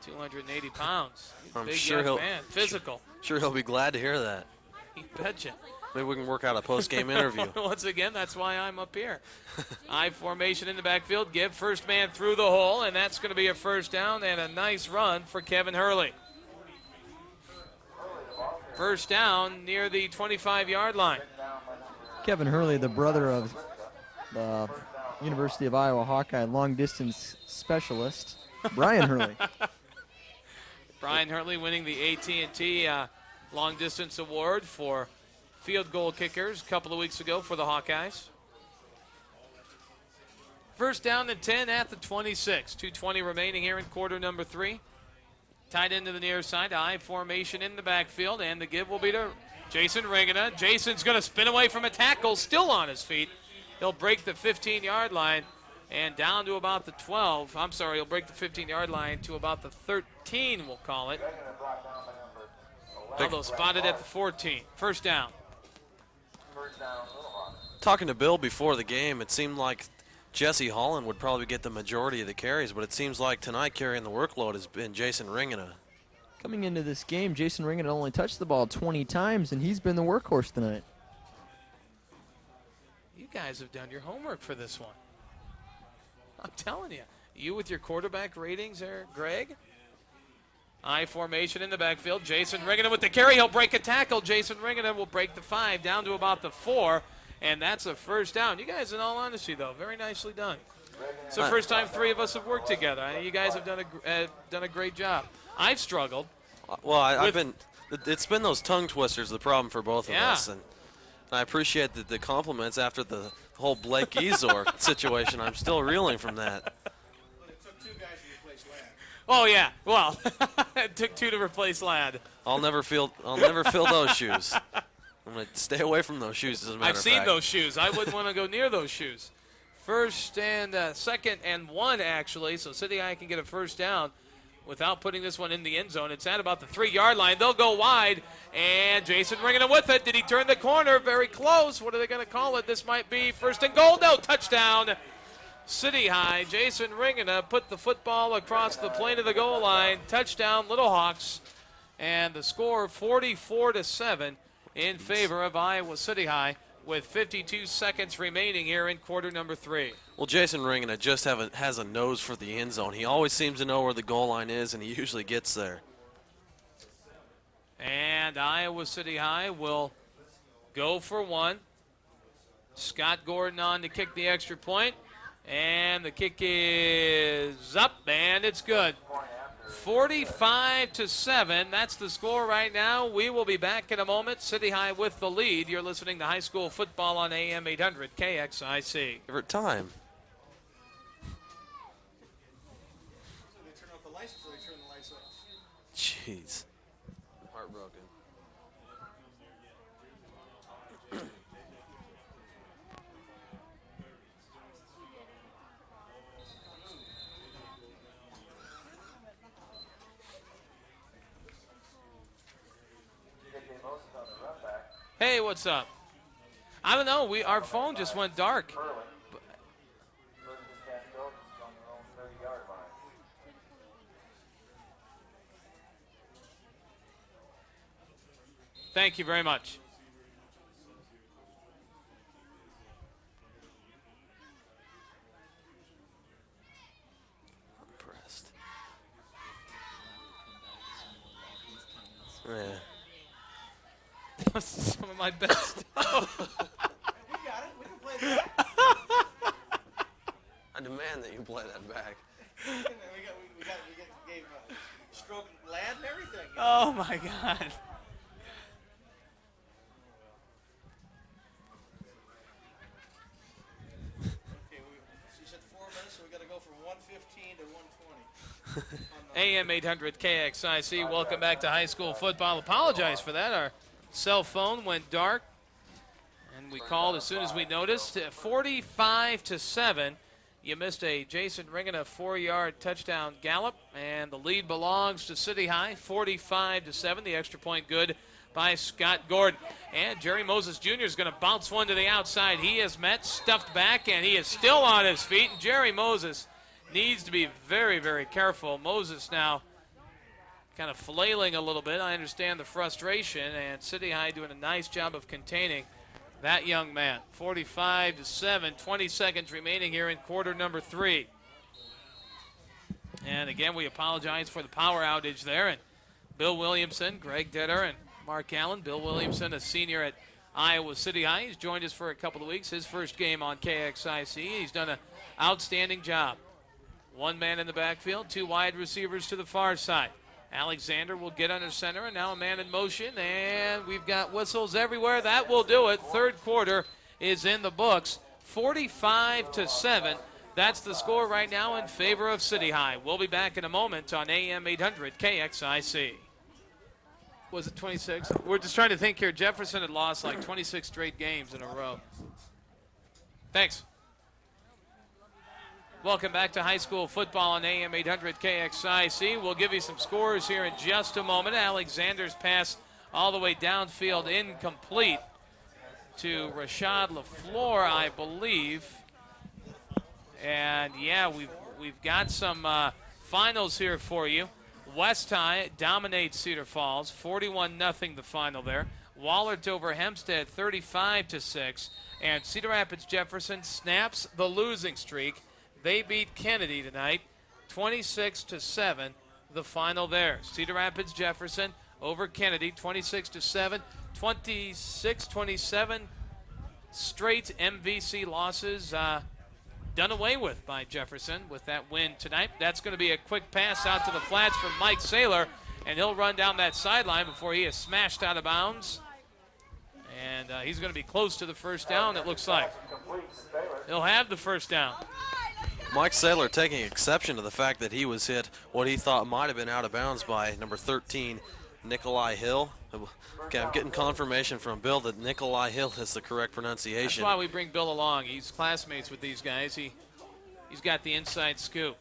Speaker 1: 280 pounds.
Speaker 2: I'm
Speaker 1: big
Speaker 2: sure
Speaker 1: young man, physical.
Speaker 2: Sure he'll be glad to hear that.
Speaker 1: You betcha.
Speaker 2: Maybe we can work out a post-game interview.
Speaker 1: Once again, that's why I'm up here. I formation in the backfield. Give first man through the hole, and that's going to be a 1st down and a nice run for Kevin Hurley. 1st down near the 25-yard line.
Speaker 3: Kevin Hurley, the brother of the University of Iowa Hawkeye long-distance specialist, Brian Hurley.
Speaker 1: Brian Hurley winning the AT&T long-distance award for field goal kickers a couple of weeks ago for the Hawkeyes. 1st down and 10 at the 26. 2:20 remaining here in quarter number 3. Tied into the near side. I formation in the backfield, and the give will be to Jason Ringana. Jason's going to spin away from a tackle, still on his feet. He'll break the 15-yard line and down to about the 12. I'm sorry, he'll break the 15-yard line to about the 13, we'll call it. Although spotted at the 14. 1st down.
Speaker 2: Talking to Bill before the game, it seemed like Jesse Holland would probably get the majority of the carries, but it seems like tonight carrying the workload has been Jason Ringana.
Speaker 3: Coming into this game, Jason Ringana only touched the ball 20 times, and he's been the workhorse tonight.
Speaker 1: You guys have done your homework for this one. I'm telling you. You with your quarterback ratings there, Greg? I formation in the backfield. Jason Ringana with the carry. He'll break a tackle. Jason Ringana will break the 5 down to about the 4, and that's a 1st down. You guys, in all honesty, though, very nicely done. It's the first time 3 of us have worked together. You guys have done a great job. I've struggled.
Speaker 2: Well, it's been those tongue twisters the problem for both of us, and I appreciate the compliments after the whole Blake Ezor situation. I'm still reeling from that.
Speaker 4: It took 2 guys to replace Ladd.
Speaker 1: Oh yeah, well, it took 2 to replace Ladd.
Speaker 2: I'll never fill those shoes. I'm gonna stay away from those shoes. As a matter
Speaker 1: I've
Speaker 2: of
Speaker 1: seen
Speaker 2: fact.
Speaker 1: those shoes. I wouldn't want to go near those shoes. 1st and 2nd and 1 actually, so City High can get a 1st down without putting this one in the end zone. It's at about the 3-yard line. They'll go wide, and Jason Ringana with it. Did he turn the corner? Very close. What are they going to call it? This might be 1st and goal. No, touchdown. City High. Jason Ringana put the football across the plane of the goal line. Touchdown, Little Hawks. And the score 44-7 in favor of Iowa City High with 52 seconds remaining here in quarter number 3.
Speaker 2: Well, Jason Ringana just has a nose for the end zone. He always seems to know where the goal line is, and he usually gets there.
Speaker 1: And Iowa City High will go for 1. Scott Gordon on to kick the extra point. And the kick is up, and it's good. 45-7. That's the score right now. We will be back in a moment. City High with the lead. You're listening to high school football on AM 800 KXIC.
Speaker 2: Favorite time.
Speaker 4: They turn off the lights before they turn the lights off.
Speaker 2: Jeez. I'm heartbroken.
Speaker 1: Hey, what's up? I don't know. Our phone just went dark. Thank you very much.
Speaker 2: Impressed. Yeah.
Speaker 1: Some of my best stuff.
Speaker 4: We got it. We can play that.
Speaker 2: I demand that you play that back.
Speaker 4: we gave stroke Ladd and everything.
Speaker 1: Oh, my God.
Speaker 4: Okay, she said 4 minutes, so we got to go for 115 to 120.
Speaker 1: AM 800 KXIC. Welcome back to high school football. Apologize for that. Our cell phone went dark, and we called as soon as we noticed. 45 to 7. You missed a Jason Ringana 4-yard touchdown gallop, and the lead belongs to City High. 45 to 7. The extra point good by Scott Gordon. And Jerry Moses Jr. is going to bounce one to the outside. He is met, stuffed back, and he is still on his feet. And Jerry Moses needs to be very, very careful. Moses now kind of flailing a little bit. I understand the frustration, and City High doing a nice job of containing that young man. 45 to 7, 20 seconds remaining here in quarter number 3. And again, we apologize for the power outage there. And Bill Williamson, Greg Ditter, and Mark Allen. Bill Williamson, a senior at Iowa City High. He's joined us for a couple of weeks. His first game on KXIC. He's done an outstanding job. One man in the backfield, 2 wide receivers to the far side. Alexander will get under center, and now a man in motion, and we've got whistles everywhere. That will do it. Third quarter is in the books. 45 to 7. That's the score right now in favor of City High. We'll be back in a moment on AM 800 KXIC. Was it 26? We're just trying to think here. Jefferson had lost like 26 straight games in a row. Thanks. Welcome back to high school football on AM 800 KXIC. We'll give you some scores here in just a moment. Alexander's pass all the way downfield, incomplete to Rashad LaFleur, I believe. And yeah, we've got some finals here for you. West High dominates Cedar Falls, 41-0 the final there. Wahlert over Hempstead, 35-6. And Cedar Rapids Jefferson snaps the losing streak. They beat Kennedy tonight, 26-7, the final there. Cedar Rapids Jefferson over Kennedy, 26-7, 26-27 straight MVC losses done away with by Jefferson with that win tonight. That's going to be a quick pass out to the flats from Mike Saylor, and he'll run down that sideline before he is smashed out of bounds. And he's going to be close to the first down, it looks like. He'll have the first down.
Speaker 2: Mike Saylor taking exception to the fact that he was hit what he thought might have been out of bounds by number 13, Nikolai Hill. Okay, I'm getting confirmation from Bill that Nikolai Hill is the correct pronunciation.
Speaker 1: That's why we bring Bill along. He's classmates with these guys. He's got the inside scoop.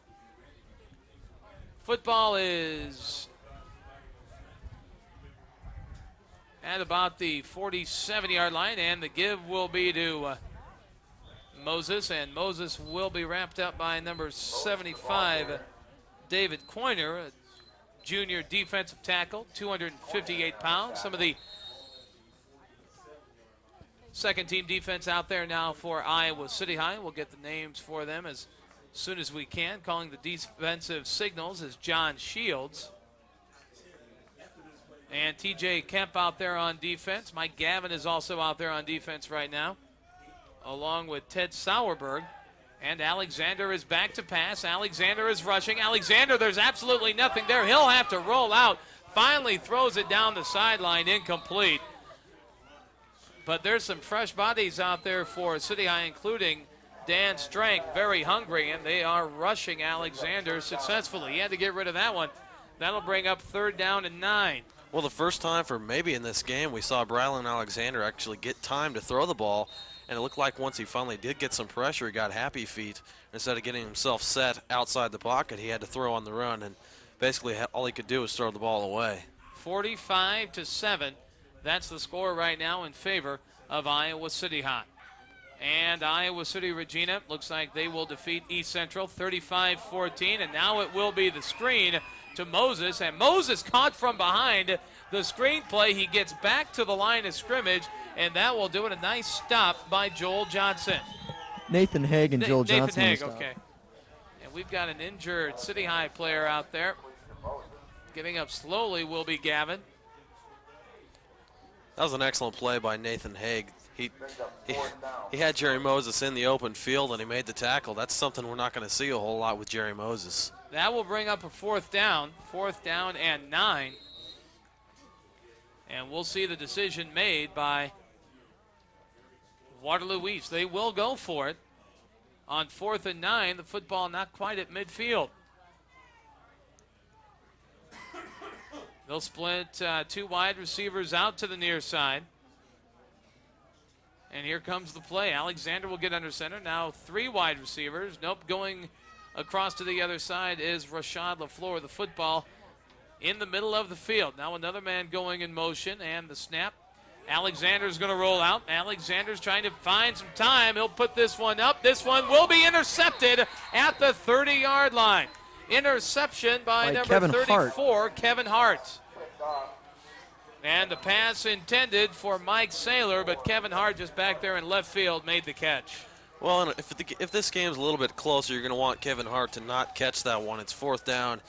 Speaker 1: Football is at about the 47-yard line, and the give will be to Moses, and Moses will be wrapped up by number 75, David Coiner, a junior defensive tackle, 258 pounds. Some of the second-team defense out there now for Iowa City High. We'll get the names for them as soon as we can. Calling the defensive signals is John Shields. And T.J. Kemp out there on defense. Mike Gavin is also out there on defense right now, along with Ted Sauerberg. And Alexander is back to pass. Alexander is rushing. Alexander, there's absolutely nothing there. He'll have to roll out. Finally throws it down the sideline, incomplete. But there's some fresh bodies out there for City High, including Dan Strank, very hungry, and they are rushing Alexander successfully. He had to get rid of that one. That'll bring up 3rd down and 9.
Speaker 2: Well, the first time for maybe in this game, we saw Brylan Alexander actually get time to throw the ball. And it looked like once he finally did get some pressure, he got happy feet. Instead of getting himself set outside the pocket, he had to throw on the run. And basically all he could do was throw the ball away.
Speaker 1: 45-7. That's the score right now in favor of Iowa City High. And Iowa City Regina looks like they will defeat East Central 35-14. And now it will be the screen to Moses. And Moses caught from behind the screen play. He gets back to the line of scrimmage, and that will do it. A nice stop by Joel Johnson.
Speaker 3: Nathan Haig and Joel Johnson.
Speaker 1: Nathan Haig, okay. And we've got an injured City High player out there. Giving up slowly will be Gavin.
Speaker 2: That was an excellent play by Nathan Haig. He had Jerry Moses in the open field, and he made the tackle. That's something we're not going to see a whole lot with Jerry Moses.
Speaker 1: That will bring up a 4th down. 4th down and 9. And we'll see the decision made by Waterloo East. They will go for it. On 4th and 9, the football not quite at midfield. They'll split 2 wide receivers out to the near side. And here comes the play. Alexander will get under center. Now 3 wide receivers. Nope, going across to the other side is Rashad LaFleur. The football in the middle of the field. Now another man going in motion, and the snap. Alexander's going to roll out. Alexander's trying to find some time. He'll put this one up. This one will be intercepted at the 30-yard line. Interception by number
Speaker 3: Kevin
Speaker 1: 34,
Speaker 3: Hart.
Speaker 1: Kevin Hart. And the pass intended for Mike Saylor, but Kevin Hart just back there in left field made the catch.
Speaker 2: Well, and if this game's a little bit closer, you're going to want Kevin Hart to not catch that one. It's 4th down,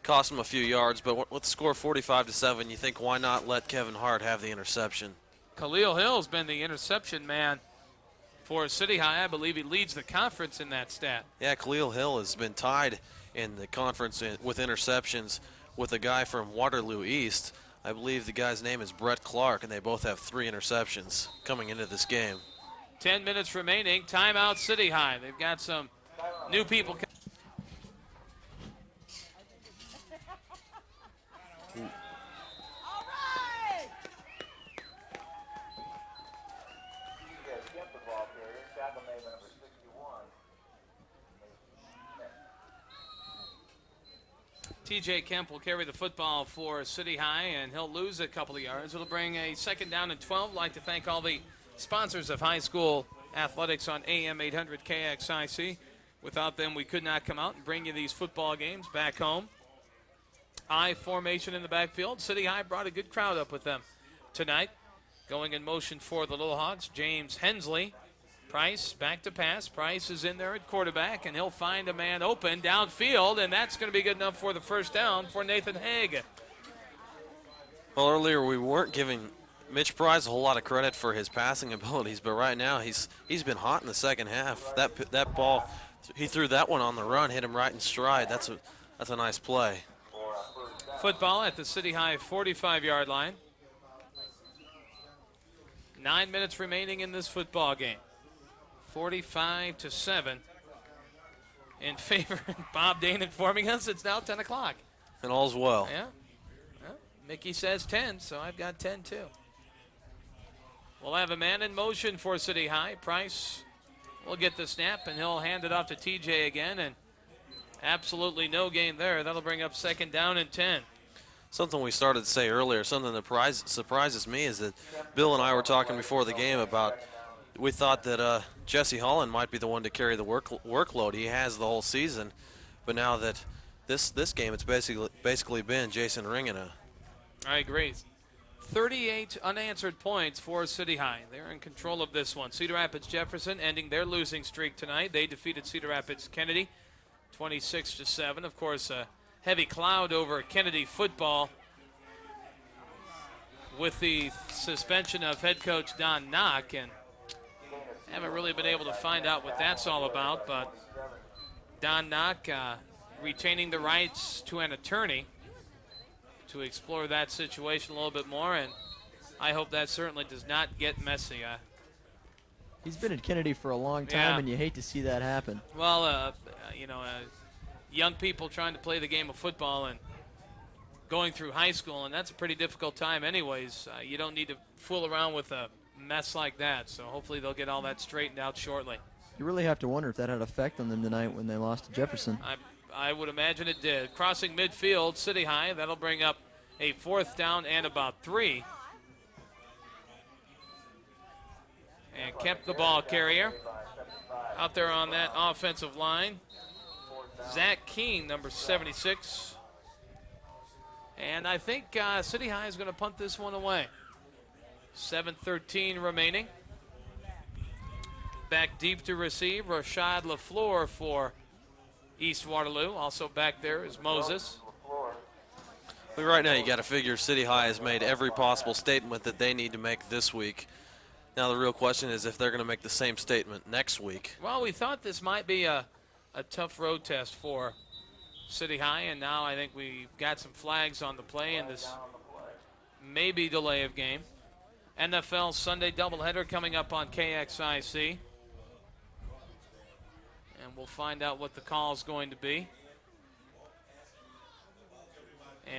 Speaker 2: cost him a few yards, but with the score 45-7, you think why not let Kevin Hart have the interception?
Speaker 1: Khalil Hill's been the interception man for City High. I believe he leads the conference in that stat.
Speaker 2: Yeah, Khalil Hill has been tied in the conference with interceptions with a guy from Waterloo East. I believe the guy's name is Brett Clark, and they both have 3 interceptions coming into this game.
Speaker 1: 10 minutes remaining. Timeout City High. They've got some new people. TJ Kemp will carry the football for City High, and he'll lose a couple of yards. It'll bring a 2nd down and 12. I'd like to thank all the sponsors of high school athletics on AM 800 KXIC. Without them, we could not come out and bring you these football games back home. I formation in the backfield. City High brought a good crowd up with them tonight. Going in motion for the Little Hawks, James Hensley. Price back to pass. Price is in there at quarterback, and he'll find a man open downfield, and that's going to be good enough for the 1st down for Nathan Haig.
Speaker 2: Well, earlier we weren't giving Mitch Price a whole lot of credit for his passing abilities, but right now he's been hot in the 2nd half. That ball, he threw that one on the run, hit him right in stride. That's a nice play.
Speaker 1: Football at the City High 45-yard line. 9 minutes remaining in this football game. 45-7 in favor. Bob Dane informing us it's now 10 o'clock.
Speaker 2: And all's well.
Speaker 1: Yeah. Well, Mickey says 10, so I've got 10 too. We'll have a man in motion for City High. Price will get the snap, and he'll hand it off to TJ again, and absolutely no gain there. That'll bring up 2nd down and 10.
Speaker 2: Something we started to say earlier, something that surprises me is that Bill and I were talking before the game about we thought that Jesse Holland might be the one to carry the workload. He has the whole season, but now that this game, it's basically been Jason Ringena.
Speaker 1: I agree. 38 unanswered points for City High. They're in control of this one. Cedar Rapids Jefferson ending their losing streak tonight. They defeated Cedar Rapids Kennedy 26-7. Of course, a heavy cloud over Kennedy football with the suspension of head coach Don Knock, and haven't really been able to find out what that's all about, but Don Knock retaining the rights to an attorney to explore that situation a little bit more, and I hope that certainly does not get messy.
Speaker 3: He's been at Kennedy for a long time,
Speaker 1: Yeah.
Speaker 3: and you hate to see that happen.
Speaker 1: Well, young people trying to play the game of football and going through high school, and that's a pretty difficult time anyways. You don't need to fool around with a mess like that, so hopefully they'll get all that straightened out shortly.
Speaker 3: You really have to wonder if that had effect on them tonight when they lost to Jefferson.
Speaker 1: I would imagine it did. Crossing midfield, City High, that'll bring up a 4th down and about 3. And kept the ball carrier out there on that offensive line. Zach Keene, number 76. And I think City High is going to punt this one away. 7:13 remaining. Back deep to receive, Rashad LaFleur for East Waterloo. Also back there is Moses.
Speaker 2: But right now you got to figure City High has made every possible statement that they need to make this week. Now the real question is if they're going to make the same statement next week.
Speaker 1: Well, we thought this might be a tough road test for City High, and now I think we've got some flags on the play in this maybe delay of game. NFL Sunday doubleheader coming up on KXIC. we'll find out what the call is going to be.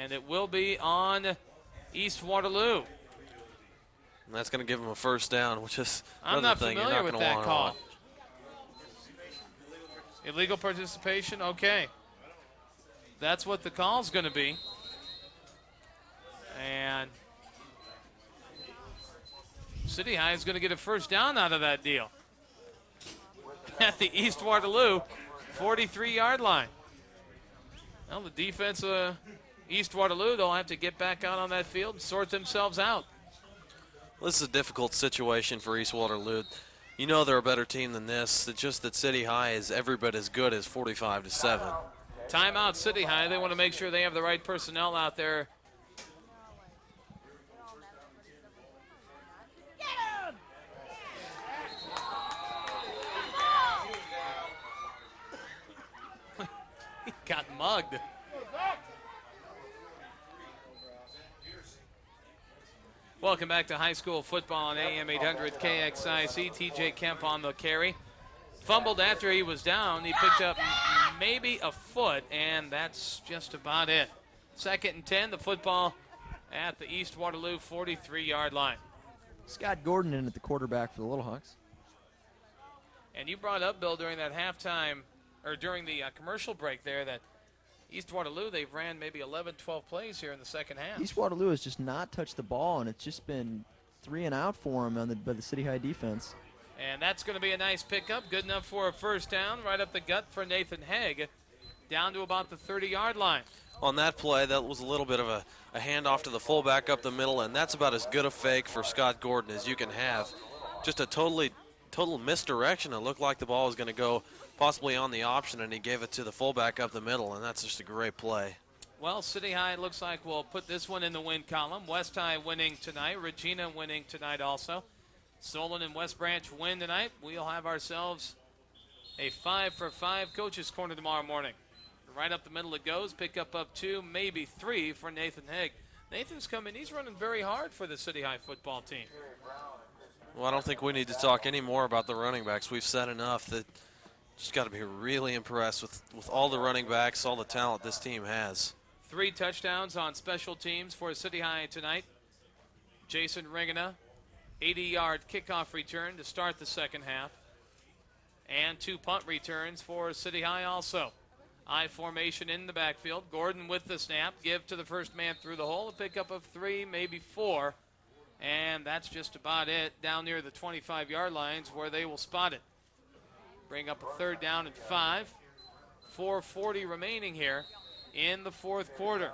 Speaker 1: And it will be on East Waterloo.
Speaker 2: And that's going to give him a first down, which is
Speaker 1: I'm
Speaker 2: another
Speaker 1: not
Speaker 2: thing
Speaker 1: familiar
Speaker 2: you're not
Speaker 1: with
Speaker 2: going to
Speaker 1: that
Speaker 2: want
Speaker 1: call.
Speaker 2: on.
Speaker 1: Illegal participation, okay. That's what the call's going to be. And City High is going to get a first down out of that deal. At the East Waterloo 43-yard line. Well, the defense East Waterloo, they'll have to get back out on that field and sort themselves out.
Speaker 2: This is a difficult situation for East Waterloo. You know they're a better team than this. It's just that City High is every bit as good as 45-7.
Speaker 1: Timeout City High. They want to make sure they have the right personnel out there. He got mugged. Welcome back to high school football on AM 800 KXIC. TJ Kemp on the carry. Fumbled after he was down. He picked up maybe a foot, and that's just about it. 2nd and 10, the football at the East Waterloo 43-yard line.
Speaker 3: Scott Gordon in at the quarterback for the Little Hawks.
Speaker 1: And you brought up, Bill, during that halftime, or during the commercial break there, that East Waterloo, they've ran maybe 11, 12 plays here in the second half.
Speaker 3: East Waterloo has just not touched the ball, and it's just been 3 and out for him by the City High defense.
Speaker 1: And that's going to be a nice pickup. Good enough for a first down. Right up the gut for Nathan Haig. Down to about the 30-yard line.
Speaker 2: On that play, that was a little bit of a handoff to the fullback up the middle, and that's about as good a fake for Scott Gordon as you can have. Just a total misdirection. It looked like the ball was going to go possibly on the option, and he gave it to the fullback up the middle, and that's just a great play.
Speaker 1: Well, City High looks like we'll put this one in the win column. West High winning tonight. Regina winning tonight also. Solon and West Branch win tonight. We'll have ourselves a 5-for-5 coaches corner tomorrow morning. Right up the middle it goes. Pick up 2, maybe 3 for Nathan Haig. Nathan's coming. He's running very hard for the City High football team.
Speaker 2: Well, I don't think we need to talk any more about the running backs. We've said enough that just got to be really impressed with all the running backs, all the talent this team has.
Speaker 1: 3 touchdowns on special teams for City High tonight. Jason Ringana, 80-yard kickoff return to start the second half. And 2 punt returns for City High also. I formation in the backfield. Gordon with the snap. Give to the first man through the hole. A pickup of 3, maybe 4. And that's just about it down near the 25-yard lines where they will spot it. Bring up a 3rd down and 5. 4:40 remaining here in the 4th quarter.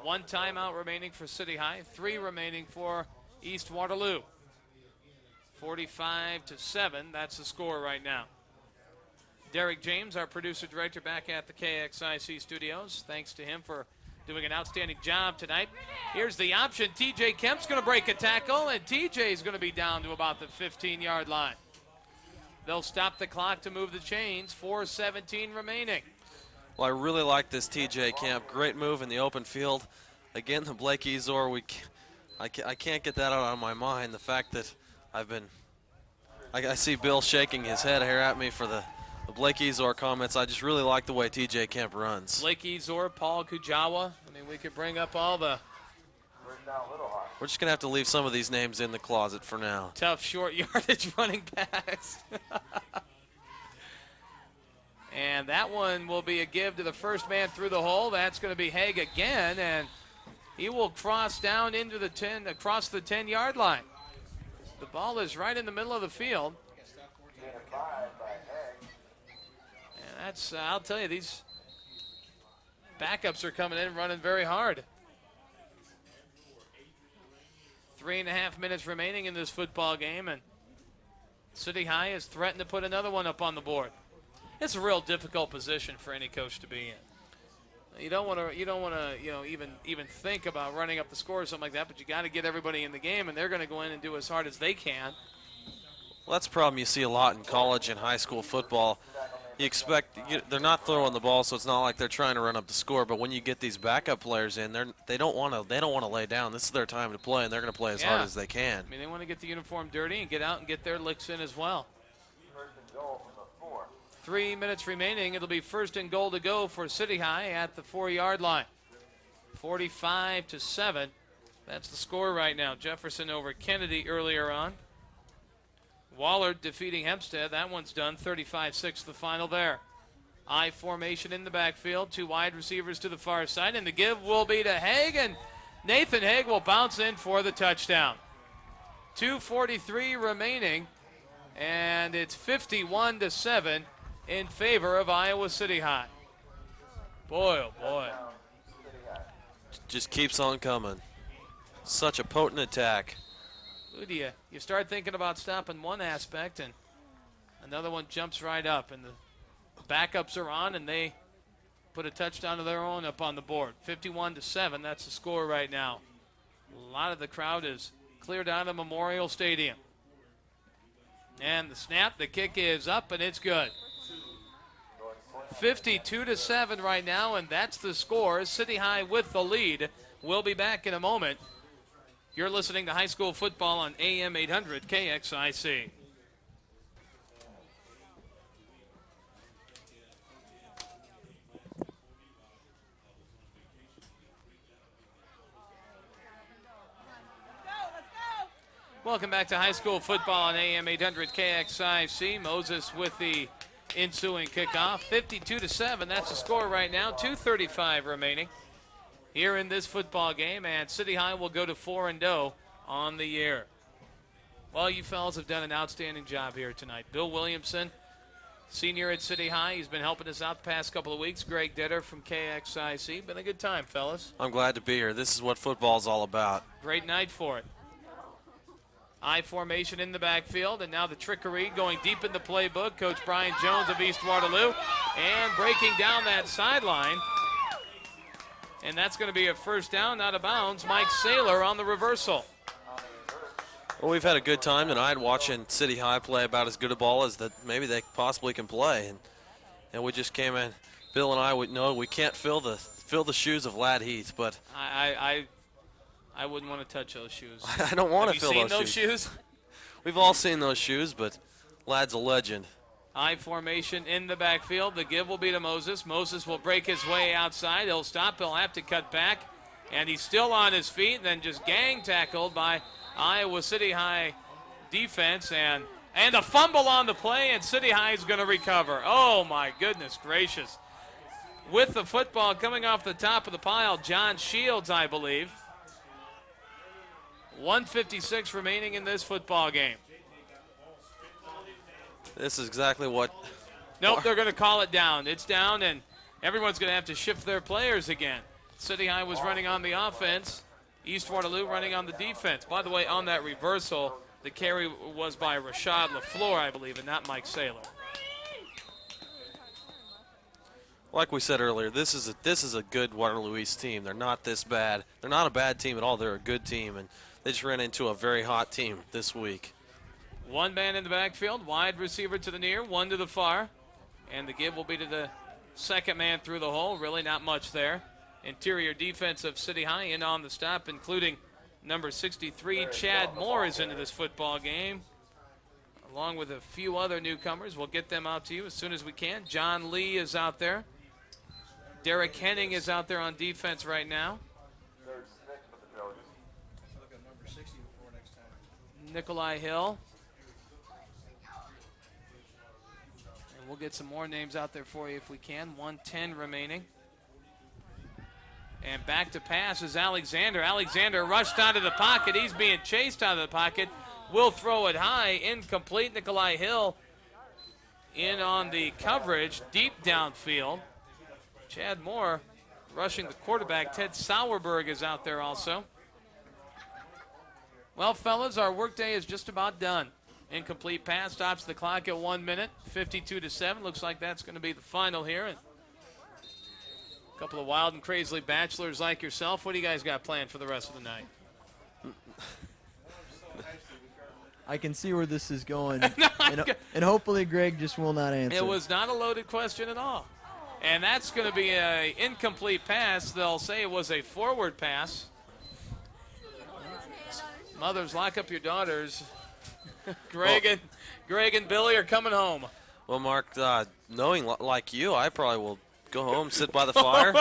Speaker 1: 1 timeout remaining for City High. 3 remaining for East Waterloo. 45-7, that's the score right now. Derek James, our producer director, back at the KXIC studios. Thanks to him for doing an outstanding job tonight. Here's the option. TJ Kemp's going to break a tackle, and TJ is going to be down to about the 15-yard line. They'll stop the clock to move the chains. 4:17 remaining.
Speaker 2: Well, I really like this TJ Kemp. Great move in the open field. Again, the Blake Ezor, I can't get that out of my mind. The fact that I see Bill shaking his head here at me for the Blake Ezor comments. I just really like the way TJ Kemp runs.
Speaker 1: Blake Ezor, Paul Kujawa. I mean, we could bring up all the
Speaker 2: We're just going to have to leave some of these names in the closet for now.
Speaker 1: tough short yardage running backs. And that one will be a give to the first man through the hole. That's going to be Haig again, and he will cross down into the 10, across the 10-yard line. The ball is right in the middle of the field. And that's, I'll tell you, these backups are coming in running very hard. 3.5 minutes remaining in this football game, and City High has threatened to put another one up on the board. It's a real difficult position for any coach to be in. You don't want to, even think about running up the score or something like that. But you got to get everybody in the game, and they're going to go in and do as hard as they can.
Speaker 2: Well, that's a problem you see a lot in college and high school football. They're not throwing the ball, so it's not like they're trying to run up the score. But when you get these backup players in, they don't want to lay down. This is their time to play, and they're going to play as hard as they can.
Speaker 1: I mean, they want to get the uniform dirty and get out and get their licks in as well. 3 minutes remaining. It'll be first and goal to go for City High at the 4-yard line. 45-7. That's the score right now. Jefferson over Kennedy earlier on. Wahlert defeating Hempstead. That one's done. 35-6 the final there. I formation in the backfield. 2 wide receivers to the far side. And the give will be to Haig. And Nathan Haig will bounce in for the touchdown. 2:43 remaining. And it's 51-7 in favor of Iowa City High. Boy, oh boy.
Speaker 2: Just keeps on coming. Such a potent attack.
Speaker 1: Who do you start thinking about stopping one aspect and another one jumps right up, and the backups are on and they put a touchdown of their own up on the board. 51-7, that's the score right now. A lot of the crowd is cleared out of Memorial Stadium. And the snap, the kick is up, and it's good. 52-7 right now, and that's the score. City High with the lead. We'll be back in a moment. You're listening to high school football on AM 800 KXIC. Welcome back to high school football on AM 800 KXIC. Moses with the ensuing kickoff. 52-7, that's the score right now. 2:35 remaining here in this football game, and City High will go to 4-0 on the year. Well, you fellas have done an outstanding job here tonight. Bill Williamson, senior at City High, he's been helping us out the past couple of weeks. Greg Ditter from KXIC. Been a good time, fellas.
Speaker 2: I'm glad to be here. This is what football's all about.
Speaker 1: Great night for it. I formation in the backfield, and now the trickery going deep in the playbook. Coach Brian Jones of East Waterloo, and breaking down that sideline. And that's going to be a first down, out of bounds. Mike Saylor on the reversal.
Speaker 2: Well, we've had a good time tonight watching City High play about as good a ball as that maybe they possibly can play. And we just came in. Bill and I would know we can't fill the shoes of Lad Heath, but
Speaker 1: I wouldn't want to touch those shoes.
Speaker 2: I don't want to fill
Speaker 1: those shoes. Have you seen those shoes?
Speaker 2: We've all seen those shoes, but Lad's a legend.
Speaker 1: I formation in the backfield. The give will be to Moses. Moses will break his way outside. He'll stop. He'll have to cut back. And he's still on his feet, and then just gang tackled by Iowa City High defense. And a fumble on the play, and City High is going to recover. Oh, my goodness gracious. With the football coming off the top of the pile, John Shields, I believe. 1:56 remaining in this football game.
Speaker 2: This is exactly what...
Speaker 1: Nope, they're going to call it down. It's down, and everyone's going to have to shift their players again. City High was running on the offense. East Waterloo running on the defense. By the way, on that reversal, the carry was by Rashad LaFleur, I believe, and not Mike Saylor.
Speaker 2: Like we said earlier, this is a good Waterloo East team. They're not this bad. They're not a bad team at all. They're a good team, and they just ran into a very hot team this week.
Speaker 1: One man in the backfield, wide receiver to the near, one to the far. And the give will be to the second man through the hole. Really not much there. Interior defense of City High in on the stop, including number 63, Chad Moore, is into this football game, along with a few other newcomers. We'll get them out to you as soon as we can. John Lee is out there. Derek Henning is out there on defense right now. Nikolai Hill. And we'll get some more names out there for you if we can. 1:10 remaining. And back to pass is Alexander. Alexander rushed out of the pocket. He's being chased out of the pocket. Will throw it high. Incomplete. Nikolai Hill in on the coverage. Deep downfield. Chad Moore rushing the quarterback. Ted Sauerberg is out there also. Well, fellas, our workday is just about done. Incomplete pass stops the clock at 1 minute. 52-7. Looks like that's going to be the final here. And a couple of wild and crazy bachelors like yourself. What do you guys got planned for the rest of the night?
Speaker 3: I can see where this is going. And hopefully Greg just will not answer.
Speaker 1: It was not a loaded question at all. And that's going to be an incomplete pass. They'll say it was a forward pass. Mothers, lock up your daughters. Greg and Billy are coming home.
Speaker 2: Well, Mark, knowing like you, I probably will go home, sit by the fire,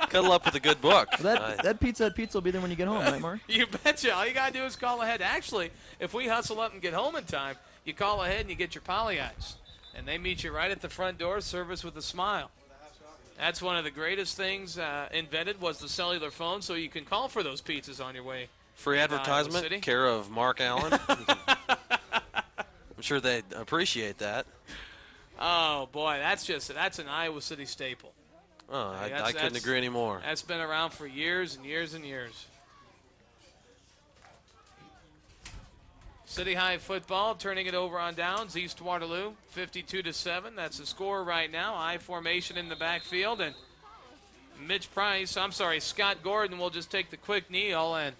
Speaker 2: cuddle up with a good book.
Speaker 3: Well, that pizza will be there when you get home, right, Mark?
Speaker 1: You betcha. All you got to do is call ahead. Actually, if we hustle up and get home in time, you call ahead and you get your poly ice. And they meet you right at the front door, service with a smile. That's one of the greatest things invented was the cellular phone, so you can call for those pizzas on your way.
Speaker 2: Free advertisement, care of Mark Allen. I'm sure they'd appreciate that.
Speaker 1: Oh, boy, that's an Iowa City staple.
Speaker 2: Oh, I couldn't agree anymore.
Speaker 1: That's been around for years and years and years. City High football, turning it over on downs. East Waterloo, 52-7. That's the score right now. I formation in the backfield, and Scott Gordon will just take the quick kneel, and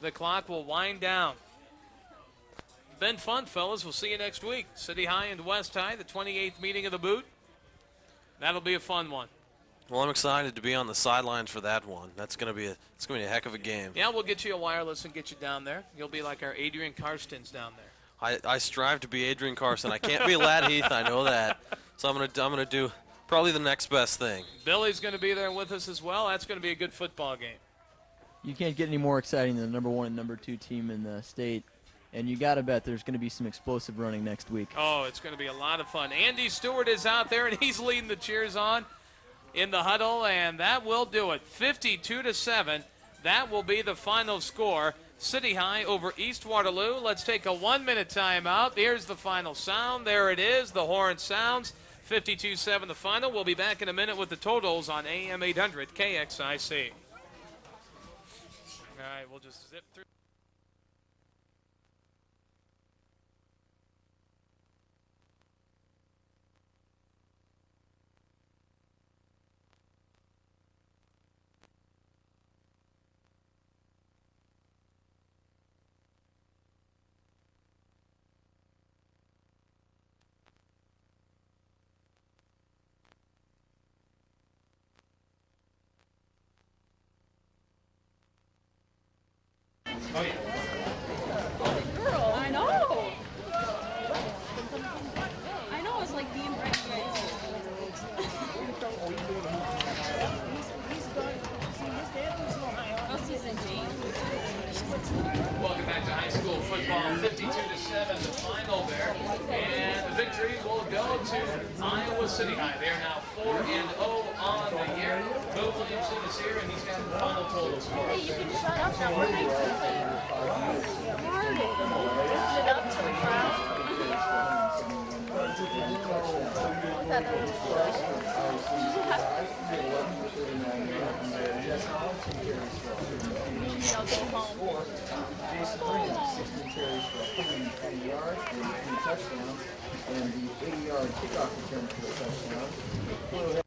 Speaker 1: the clock will wind down. Been fun, fellas. We'll see you next week. City High and West High, the 28th meeting of the boot. That'll be a fun one.
Speaker 2: Well, I'm excited to be on the sidelines for that one. It's gonna be a heck of a game.
Speaker 1: Yeah, we'll get you a wireless and get you down there. You'll be like our Adrian Karstens down there.
Speaker 2: I strive to be Adrian Carson. I can't be Ladd Heath. I know that. So I'm gonna do probably the next best thing.
Speaker 1: Billy's gonna be there with us as well. That's gonna be a good football game.
Speaker 3: You can't get any more exciting than the number 1 and number 2 team in the state. And you got to bet there's going to be some explosive running next week.
Speaker 1: Oh, it's going to be a lot of fun. Andy Stewart is out there, and he's leading the cheers on in the huddle, and that will do it. 52-7. That will be the final score. City High over East Waterloo. Let's take a 1-minute timeout. Here's the final sound. There it is. The horn sounds. 52-7 the final. We'll be back in a minute with the totals on AM 800 KXIC. All right, we'll just zip through. Oh, yeah.
Speaker 5: Girl, I know. I know, it's like being right here.
Speaker 1: Welcome back to high school football. 52-7, the final there. And the victory will go to Iowa City High. They are now 4-0 on the year. Bill Williamson is here, and he's got the final totals for us.
Speaker 5: Hey, you can shut up now. We're going to lift it up to the ground.
Speaker 3: Jason Green, 16 carries for 120 yards and 3 touchdowns, and the 80-yard kickoff return for the touchdown.